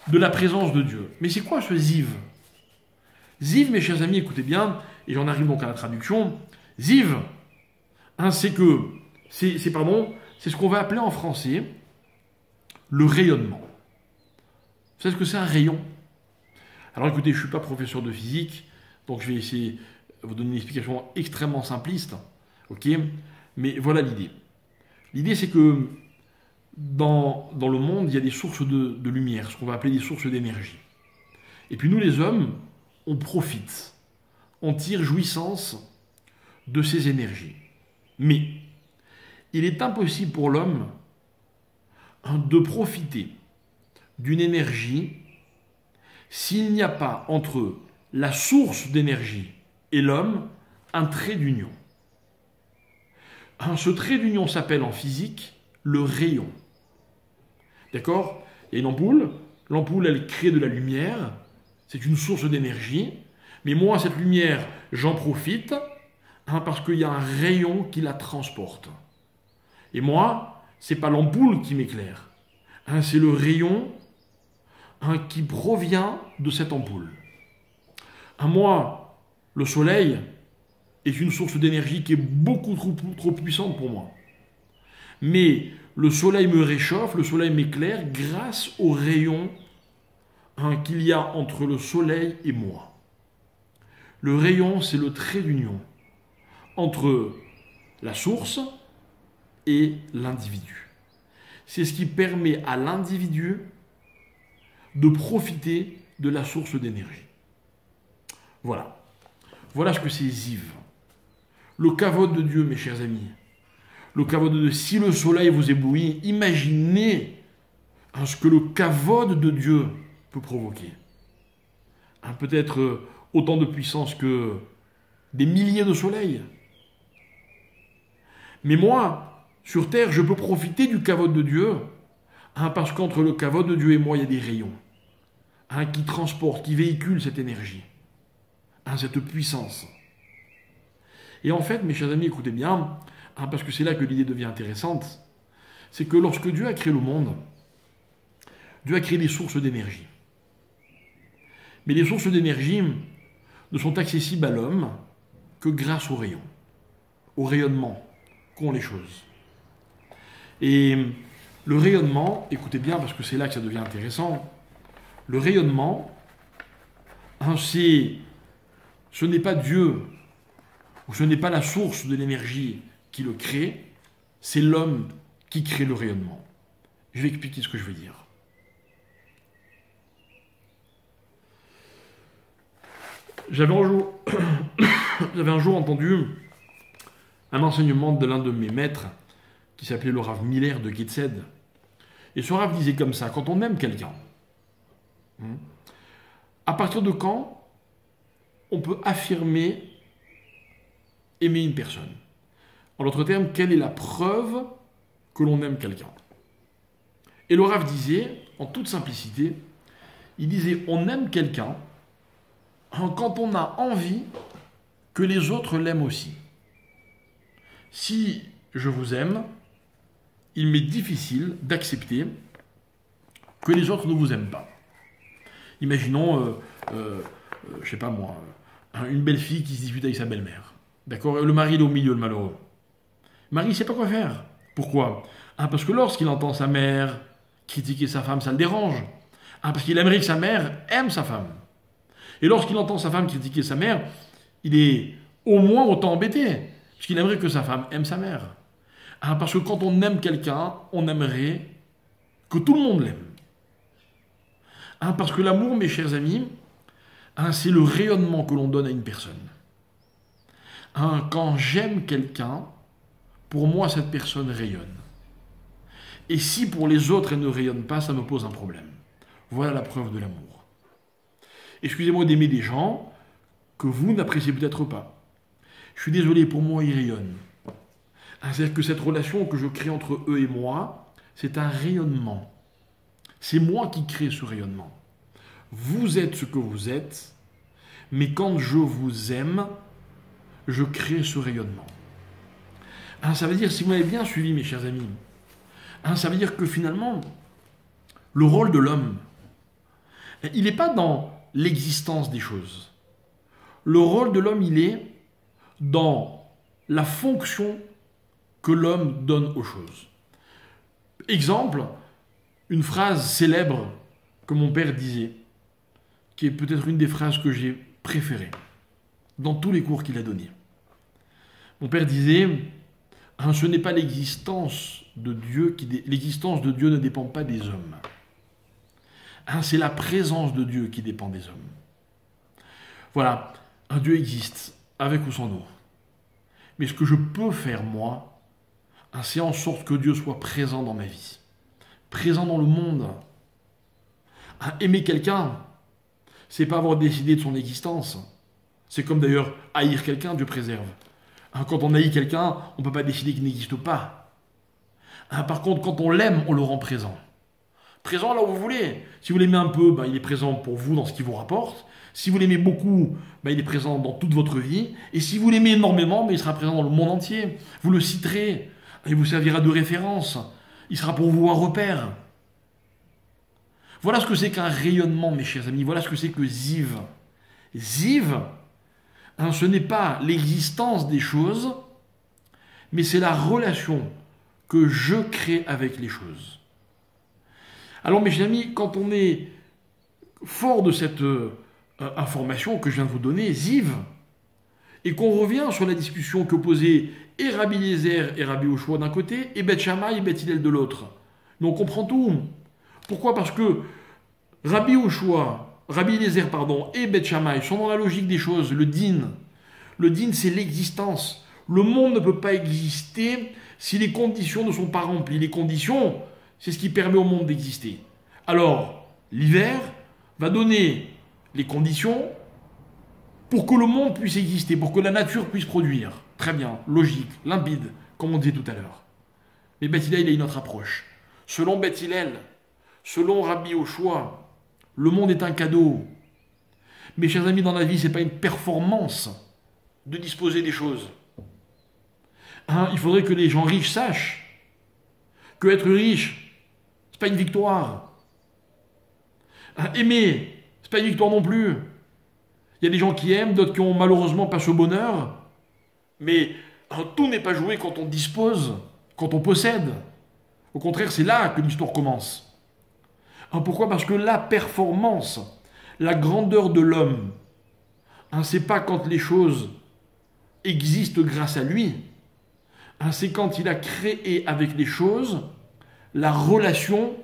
[SPEAKER 1] de la présence de Dieu. Mais c'est quoi ce ziv? Ziv, mes chers amis, écoutez bien, et j'en arrive donc à la traduction. Ziv, c'est ce qu'on va appeler en français le rayonnement. Vous savez ce que c'est un rayon? Alors écoutez, je ne suis pas professeur de physique, donc je vais essayer de vous donner une explication extrêmement simpliste, ok? Mais voilà l'idée. L'idée, c'est que dans le monde, il y a des sources de lumière, ce qu'on va appeler des sources d'énergie. Et puis nous, les hommes, on profite, on tire jouissance de ces énergies. Mais il est impossible pour l'homme de profiter d'une énergie s'il n'y a pas entre la source d'énergie et l'homme un trait d'union. Ce trait d'union s'appelle en physique le rayon. D'accord? Il y a une ampoule. L'ampoule, elle crée de la lumière. C'est une source d'énergie. Mais moi, cette lumière, j'en profite parce qu'il y a un rayon qui la transporte. Et moi, c'est pas l'ampoule qui m'éclaire. C'est le rayon qui provient de cette ampoule. Moi, le soleil est une source d'énergie qui est beaucoup trop puissante pour moi. Mais le soleil me réchauffe, le soleil m'éclaire grâce au rayon qu'il y a entre le soleil et moi. Le rayon, c'est le trait d'union entre la source et l'individu. C'est ce qui permet à l'individu de profiter de la source d'énergie. Voilà. Voilà ce que c'est Ziv. Le kavod de Dieu, mes chers amis. Le kavod de Dieu. Si le soleil vous éblouit, imaginez ce que le kavod de Dieu peut provoquer. Peut-être autant de puissance que des milliers de soleils. Mais moi, sur terre, je peux profiter du kavod de Dieu, parce qu'entre le kavod de Dieu et moi, il y a des rayons qui transportent, qui véhiculent cette énergie, cette puissance. Et en fait, mes chers amis, écoutez bien, parce que c'est là que l'idée devient intéressante, c'est que lorsque Dieu a créé le monde, Dieu a créé des sources d'énergie. Mais les sources d'énergie ne sont accessibles à l'homme que grâce aux rayons, au rayonnement qu'ont les choses. Et le rayonnement, écoutez bien parce que c'est là que ça devient intéressant, le rayonnement, ce n'est pas Dieu, ou ce n'est pas la source de l'énergie qui le crée, c'est l'homme qui crée le rayonnement. Je vais expliquer ce que je veux dire. J'avais un jour entendu un enseignement de l'un de mes maîtres qui s'appelait le Rav Miller de Guetzed. Et ce Rav disait comme ça, quand on aime quelqu'un, à partir de quand on peut affirmer aimer une personne? En d'autres termes, quelle est la preuve que l'on aime quelqu'un? Et le Rav disait, en toute simplicité, il disait, on aime quelqu'un quand on a envie que les autres l'aiment aussi. Si je vous aime, il m'est difficile d'accepter que les autres ne vous aiment pas. Imaginons, je sais pas moi, une belle fille qui se dispute avec sa belle-mère. D'accord? Le mari est au milieu, le malheureux. Le mari ne sait pas quoi faire. Pourquoi? Parce que lorsqu'il entend sa mère critiquer sa femme, ça le dérange. Parce qu'il aimerait que sa mère aime sa femme. Et lorsqu'il entend sa femme critiquer sa mère, il est au moins autant embêté, puisqu'il aimerait que sa femme aime sa mère. Parce que quand on aime quelqu'un, on aimerait que tout le monde l'aime. Parce que l'amour, mes chers amis, c'est le rayonnement que l'on donne à une personne. Quand j'aime quelqu'un, pour moi, cette personne rayonne. Et si pour les autres, elle ne rayonne pas, ça me pose un problème. Voilà la preuve de l'amour. Excusez-moi d'aimer des gens que vous n'appréciez peut-être pas. Je suis désolé, pour moi, ils rayonnent. C'est-à-dire que cette relation que je crée entre eux et moi, c'est un rayonnement. C'est moi qui crée ce rayonnement. Vous êtes ce que vous êtes, mais quand je vous aime, je crée ce rayonnement. Ça veut dire, si vous m'avez bien suivi, mes chers amis, ça veut dire que finalement, le rôle de l'homme, il n'est pas dans l'existence des choses. Le rôle de l'homme, il est dans la fonction que l'homme donne aux choses. Exemple, une phrase célèbre que mon père disait, qui est peut-être une des phrases que j'ai préférées dans tous les cours qu'il a donnés. Mon père disait, ce n'est pas l'existence de Dieu l'existence de Dieu ne dépend pas des hommes. C'est la présence de Dieu qui dépend des hommes. Voilà, un Dieu existe, avec ou sans nous. Mais ce que je peux faire, moi, c'est en sorte que Dieu soit présent dans ma vie, présent dans le monde. Aimer quelqu'un, c'est pas avoir décidé de son existence. C'est comme d'ailleurs haïr quelqu'un, Dieu préserve. Quand on haït quelqu'un, on ne peut pas décider qu'il n'existe pas. Par contre, quand on l'aime, on le rend présent. Présent là où vous voulez. Si vous l'aimez un peu, il est présent pour vous dans ce qu'il vous rapporte. Si vous l'aimez beaucoup, il est présent dans toute votre vie. Et si vous l'aimez énormément, il sera présent dans le monde entier. Vous le citerez, il vous servira de référence. Il sera pour vous un repère. Voilà ce que c'est qu'un rayonnement, mes chers amis. Voilà ce que c'est que Ziv. Ziv, ce n'est pas l'existence des choses, mais c'est la relation que je crée avec les choses. Alors, mes chers amis, quand on est fort de cette information que je viens de vous donner, Ziv, et qu'on revient sur la discussion qu'opposaient et Rabbi Eliezer et Rabbi Yoshua d'un côté, et Beth Shammai et Beth Hillel de l'autre. Mais on comprend tout. Pourquoi? Parce que Rabbi Eliezer, et Beth Shammai sont dans la logique des choses, le din. Le din, c'est l'existence. Le monde ne peut pas exister si les conditions ne sont pas remplies. Les conditions, c'est ce qui permet au monde d'exister. Alors, l'hiver va donner les conditions pour que le monde puisse exister, pour que la nature puisse produire. Très bien, logique, limpide, comme on disait tout à l'heure. Mais Beth Hillel, il a une autre approche. Selon Beth Hillel, selon Rabbi Yoshua, le monde est un cadeau. Mes chers amis, dans la vie, ce n'est pas une performance de disposer des choses. Il faudrait que les gens riches sachent que être riche, ce n'est pas une victoire. Aimer, ce n'est pas une victoire non plus. Il y a des gens qui aiment, d'autres qui ont malheureusement pas ce bonheur. Mais tout n'est pas joué quand on dispose, quand on possède. Au contraire, c'est là que l'histoire commence. Pourquoi? Parce que la performance, la grandeur de l'homme, c'est pas quand les choses existent grâce à lui. C'est quand il a créé avec les choses la relation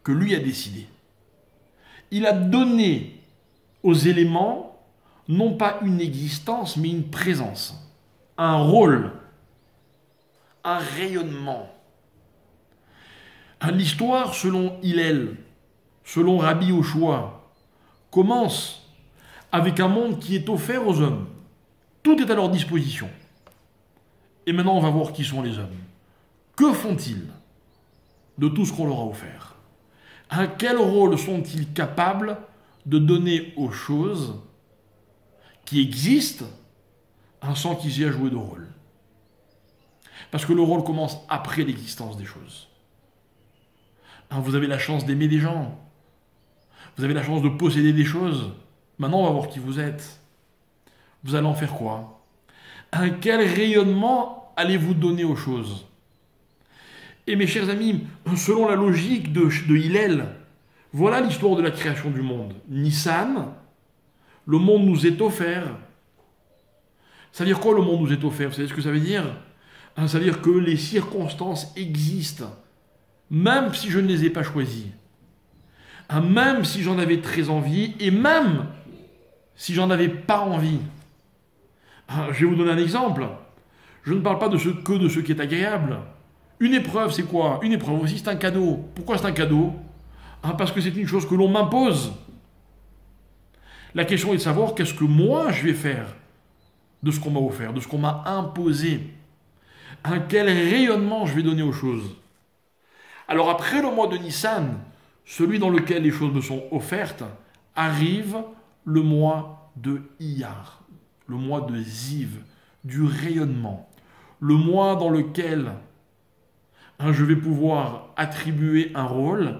[SPEAKER 1] que lui a décidée. Il a donné aux éléments non pas une existence, mais une présence, un rôle, un rayonnement. L'histoire, selon Hillel, selon Rabbi Yoshua, commence avec un monde qui est offert aux hommes. Tout est à leur disposition. Et maintenant, on va voir qui sont les hommes. Que font-ils de tout ce qu'on leur a offert? Quel rôle sont-ils capables de donner aux choses qui existent sans qu'ils y aient à jouer de rôle? Parce que le rôle commence après l'existence des choses. Vous avez la chance d'aimer des gens. Vous avez la chance de posséder des choses. Maintenant, on va voir qui vous êtes. Vous allez en faire quoi? Quel rayonnement allez-vous donner aux choses? Et mes chers amis, selon la logique de Hillel, voilà l'histoire de la création du monde. Nissan, le monde nous est offert. Ça veut dire quoi, le monde nous est offert? Vous savez ce que ça veut dire? Ça veut dire que les circonstances existent, même si je ne les ai pas choisies. Même si j'en avais très envie, et même si j'en avais pas envie. Je vais vous donner un exemple. Je ne parle pas que de ce qui est agréable. Une épreuve, c'est quoi? Une épreuve aussi, c'est un cadeau. Pourquoi c'est un cadeau? Parce que c'est une chose que l'on m'impose. La question est de savoir qu'est-ce que moi je vais faire de ce qu'on m'a offert, de ce qu'on m'a imposé. Quel rayonnement je vais donner aux choses. Alors après le mois de Nissan, celui dans lequel les choses me sont offertes, arrive le mois de Iyar, le mois de Ziv, du rayonnement, le mois dans lequel je vais pouvoir attribuer un rôle,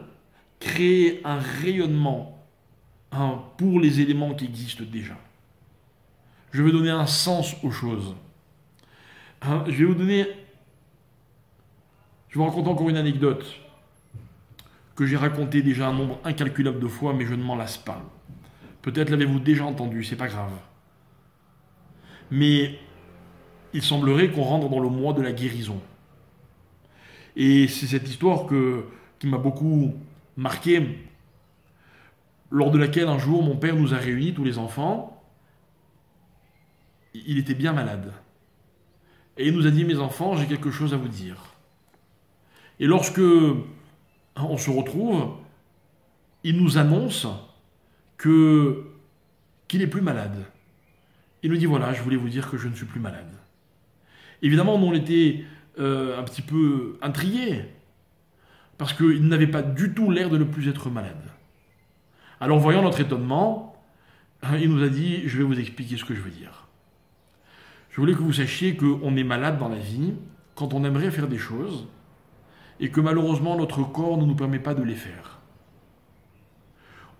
[SPEAKER 1] créer un rayonnement pour les éléments qui existent déjà. Je vais donner un sens aux choses. Je vais vous raconter encore une anecdote que j'ai racontée déjà un nombre incalculable de fois, mais je ne m'en lasse pas. Peut-être l'avez-vous déjà entendu, c'est pas grave. Mais il semblerait qu'on rentre dans le mois de la guérison. Et c'est cette histoire qui m'a beaucoup marqué, lors de laquelle un jour mon père nous a réunis, tous les enfants. Il était bien malade. Et il nous a dit, mes enfants, j'ai quelque chose à vous dire. Et lorsque on se retrouve, il nous annonce qu'il est plus malade. Il nous dit, voilà, je voulais vous dire que je ne suis plus malade. Évidemment, nous on était un petit peu intrigués, parce qu'il n'avait pas du tout l'air de ne plus être malade. Alors, voyant notre étonnement, il nous a dit, je vais vous expliquer ce que je veux dire. Je voulais que vous sachiez qu'on est malade dans la vie quand on aimerait faire des choses et que malheureusement notre corps ne nous permet pas de les faire.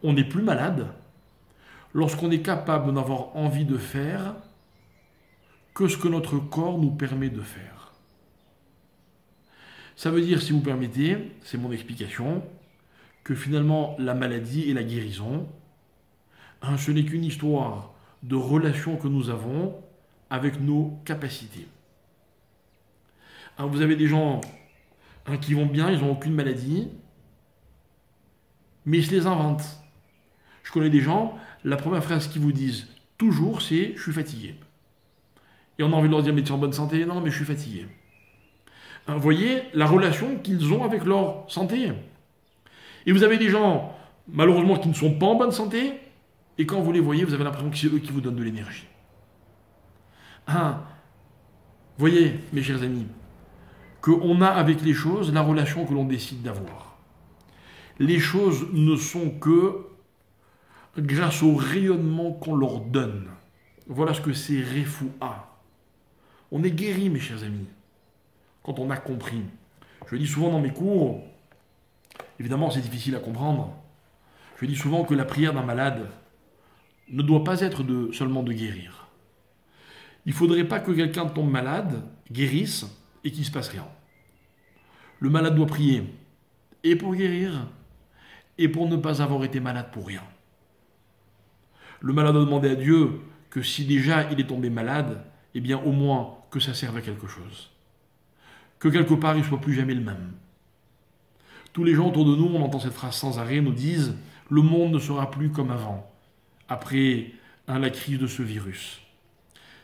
[SPEAKER 1] On n'est plus malade lorsqu'on est capable de n'avoir envie de faire que ce que notre corps nous permet de faire. Ça veut dire, si vous permettez, c'est mon explication, que finalement la maladie et la guérison, ce n'est qu'une histoire de relation que nous avons avec nos capacités. Vous avez des gens qui vont bien, ils n'ont aucune maladie, mais ils se les inventent. Je connais des gens, la première phrase qu'ils vous disent toujours, c'est « je suis fatigué ». Et on a envie de leur dire « mais tu es en bonne santé ?» Non, mais je suis fatigué. Vous voyez la relation qu'ils ont avec leur santé. Et vous avez des gens, malheureusement, qui ne sont pas en bonne santé, et quand vous les voyez, vous avez l'impression que c'est eux qui vous donnent de l'énergie. Voyez, mes chers amis, qu'on a avec les choses la relation que l'on décide d'avoir. Les choses ne sont que grâce au rayonnement qu'on leur donne. Voilà ce que c'est Refoua. On est guéri, mes chers amis, quand on a compris. Je dis souvent dans mes cours, évidemment c'est difficile à comprendre, je dis souvent que la prière d'un malade ne doit pas être seulement de guérir. Il ne faudrait pas que quelqu'un tombe malade, guérisse et qu'il ne se passe rien. Le malade doit prier, et pour guérir, et pour ne pas avoir été malade pour rien. Le malade doit demander à Dieu que si déjà il est tombé malade, eh bien au moins que ça serve à quelque chose. Que quelque part il ne soit plus jamais le même. Tous les gens autour de nous, on entend cette phrase sans arrêt, nous disent « le monde ne sera plus comme avant » après la crise de ce virus.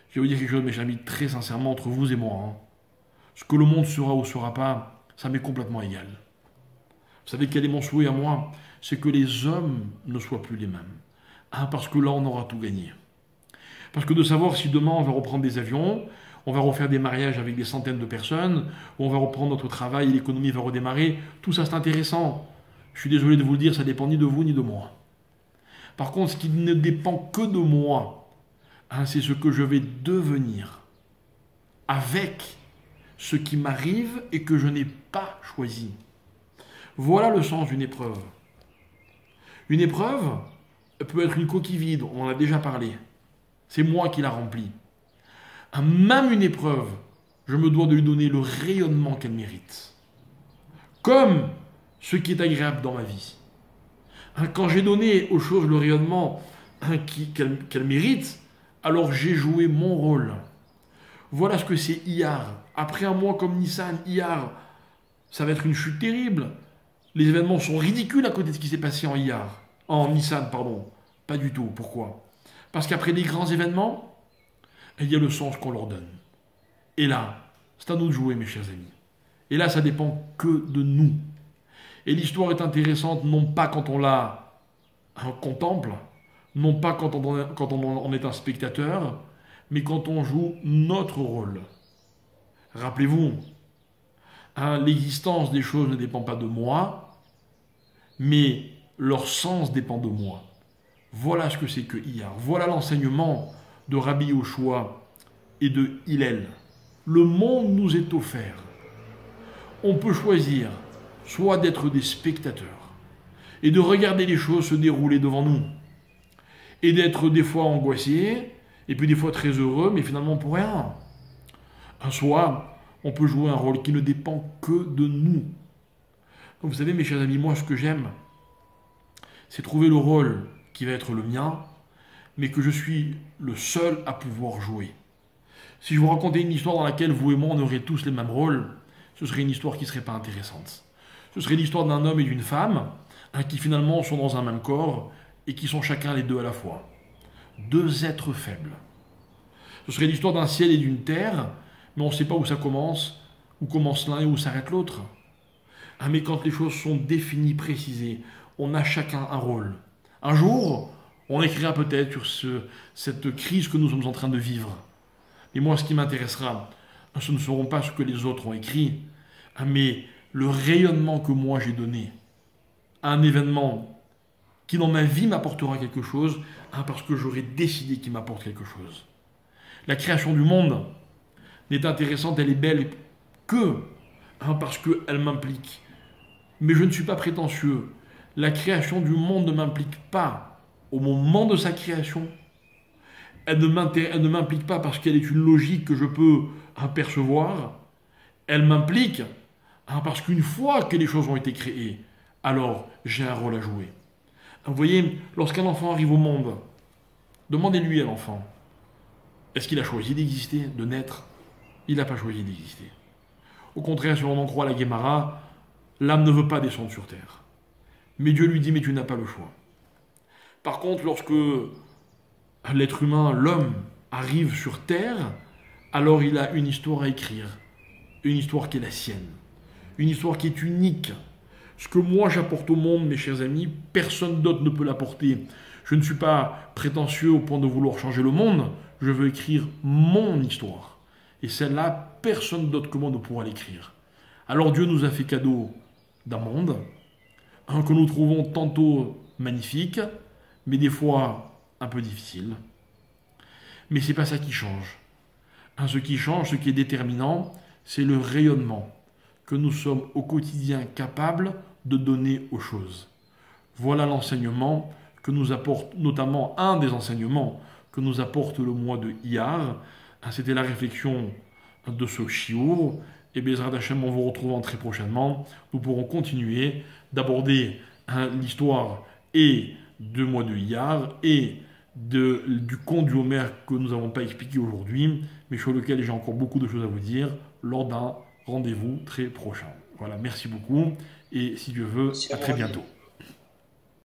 [SPEAKER 1] Je vais vous dire quelque chose, mes chers amis, très sincèrement, entre vous et moi. Ce que le monde sera ou ne sera pas, ça m'est complètement égal. Vous savez quel est mon souhait à moi? C'est que les hommes ne soient plus les mêmes. Parce que là, on aura tout gagné. Parce que de savoir si demain on va reprendre des avions, on va refaire des mariages avec des centaines de personnes, ou on va reprendre notre travail et l'économie va redémarrer, tout ça c'est intéressant. Je suis désolé de vous le dire, ça ne dépend ni de vous ni de moi. Par contre, ce qui ne dépend que de moi, c'est ce que je vais devenir avec ce qui m'arrive et que je n'ai pas choisi. Voilà le sens d'une épreuve. Une épreuve peut être une coquille vide, on en a déjà parlé. C'est moi qui la remplis. Même une épreuve, je me dois de lui donner le rayonnement qu'elle mérite. Comme ce qui est agréable dans ma vie. Quand j'ai donné aux choses le rayonnement qu'elles méritent, alors j'ai joué mon rôle. Voilà ce que c'est Iyar. Après un mois comme Nissan, Iyar, ça va être une chute terrible. Les événements sont ridicules à côté de ce qui s'est passé en Iyar. En Nissan, pardon. Pas du tout. Pourquoi? Parce qu'après les grands événements, il y a le sens qu'on leur donne. Et là, c'est à nous de jouer, mes chers amis. Et là, ça dépend que de nous. Et l'histoire est intéressante, non pas quand on la contemple, non pas quand on est un spectateur, mais quand on joue notre rôle. Rappelez-vous, l'existence des choses ne dépend pas de moi, mais leur sens dépend de moi. Voilà ce que c'est que Iyar. Voilà l'enseignement de Rabbi Yoshua et de Hillel. Le monde nous est offert. On peut choisir soit d'être des spectateurs et de regarder les choses se dérouler devant nous et d'être des fois angoissés et puis des fois très heureux, mais finalement pour rien. Soit on peut jouer un rôle qui ne dépend que de nous. Donc vous savez, mes chers amis, moi ce que j'aime, c'est trouver le rôle qui va être le mien, mais que je suis le seul à pouvoir jouer. Si je vous racontais une histoire dans laquelle vous et moi on aurait tous les mêmes rôles, ce serait une histoire qui ne serait pas intéressante. Ce serait l'histoire d'un homme et d'une femme qui finalement sont dans un même corps et qui sont chacun les deux à la fois. Deux êtres faibles. Ce serait l'histoire d'un ciel et d'une terre, mais on ne sait pas où ça commence, où commence l'un et où s'arrête l'autre. Mais quand les choses sont définies, précisées, on a chacun un rôle. Un jour, on écrira peut-être sur cette crise que nous sommes en train de vivre. Mais moi, ce qui m'intéressera, ce ne seront pas ce que les autres ont écrit, mais le rayonnement que moi j'ai donné à un événement qui dans ma vie m'apportera quelque chose, parce que j'aurai décidé qu'il m'apporte quelque chose. La création du monde n'est intéressante, elle est belle que parce qu'elle m'implique. Mais je ne suis pas prétentieux. La création du monde ne m'implique pas au moment de sa création. Elle ne m'implique pas parce qu'elle est une logique que je peux apercevoir. Elle m'implique parce qu'une fois que les choses ont été créées, alors j'ai un rôle à jouer. Vous voyez, lorsqu'un enfant arrive au monde, demandez-lui à l'enfant, est-ce qu'il a choisi d'exister, de naître? Il n'a pas choisi d'exister. Au contraire, si on en croit la Guémara, l'âme ne veut pas descendre sur terre. Mais Dieu lui dit, mais tu n'as pas le choix. Par contre, lorsque l'être humain, l'homme, arrive sur terre, alors il a une histoire à écrire. Une histoire qui est la sienne. Une histoire qui est unique. Ce que moi j'apporte au monde, mes chers amis, personne d'autre ne peut l'apporter. Je ne suis pas prétentieux au point de vouloir changer le monde. Je veux écrire mon histoire. Et celle-là, personne d'autre que moi ne pourra l'écrire. Alors Dieu nous a fait cadeau d'un monde, que nous trouvons tantôt magnifique, mais des fois un peu difficile. Mais c'est pas ça qui change. Ce qui change, ce qui est déterminant, c'est le rayonnement que nous sommes au quotidien capables de donner aux choses. Voilà l'enseignement que nous apporte, notamment un des enseignements que nous apporte le mois de Iyar. C'était la réflexion de ce chiour. Et Bezrat Hashem, en vous retrouvant très prochainement, nous pourrons continuer d'aborder l'histoire et du mois de Iyar et du conte du Homer que nous n'avons pas expliqué aujourd'hui, mais sur lequel j'ai encore beaucoup de choses à vous dire lors d'un rendez-vous très prochain. Voilà, merci beaucoup et si Dieu veut, à très bientôt.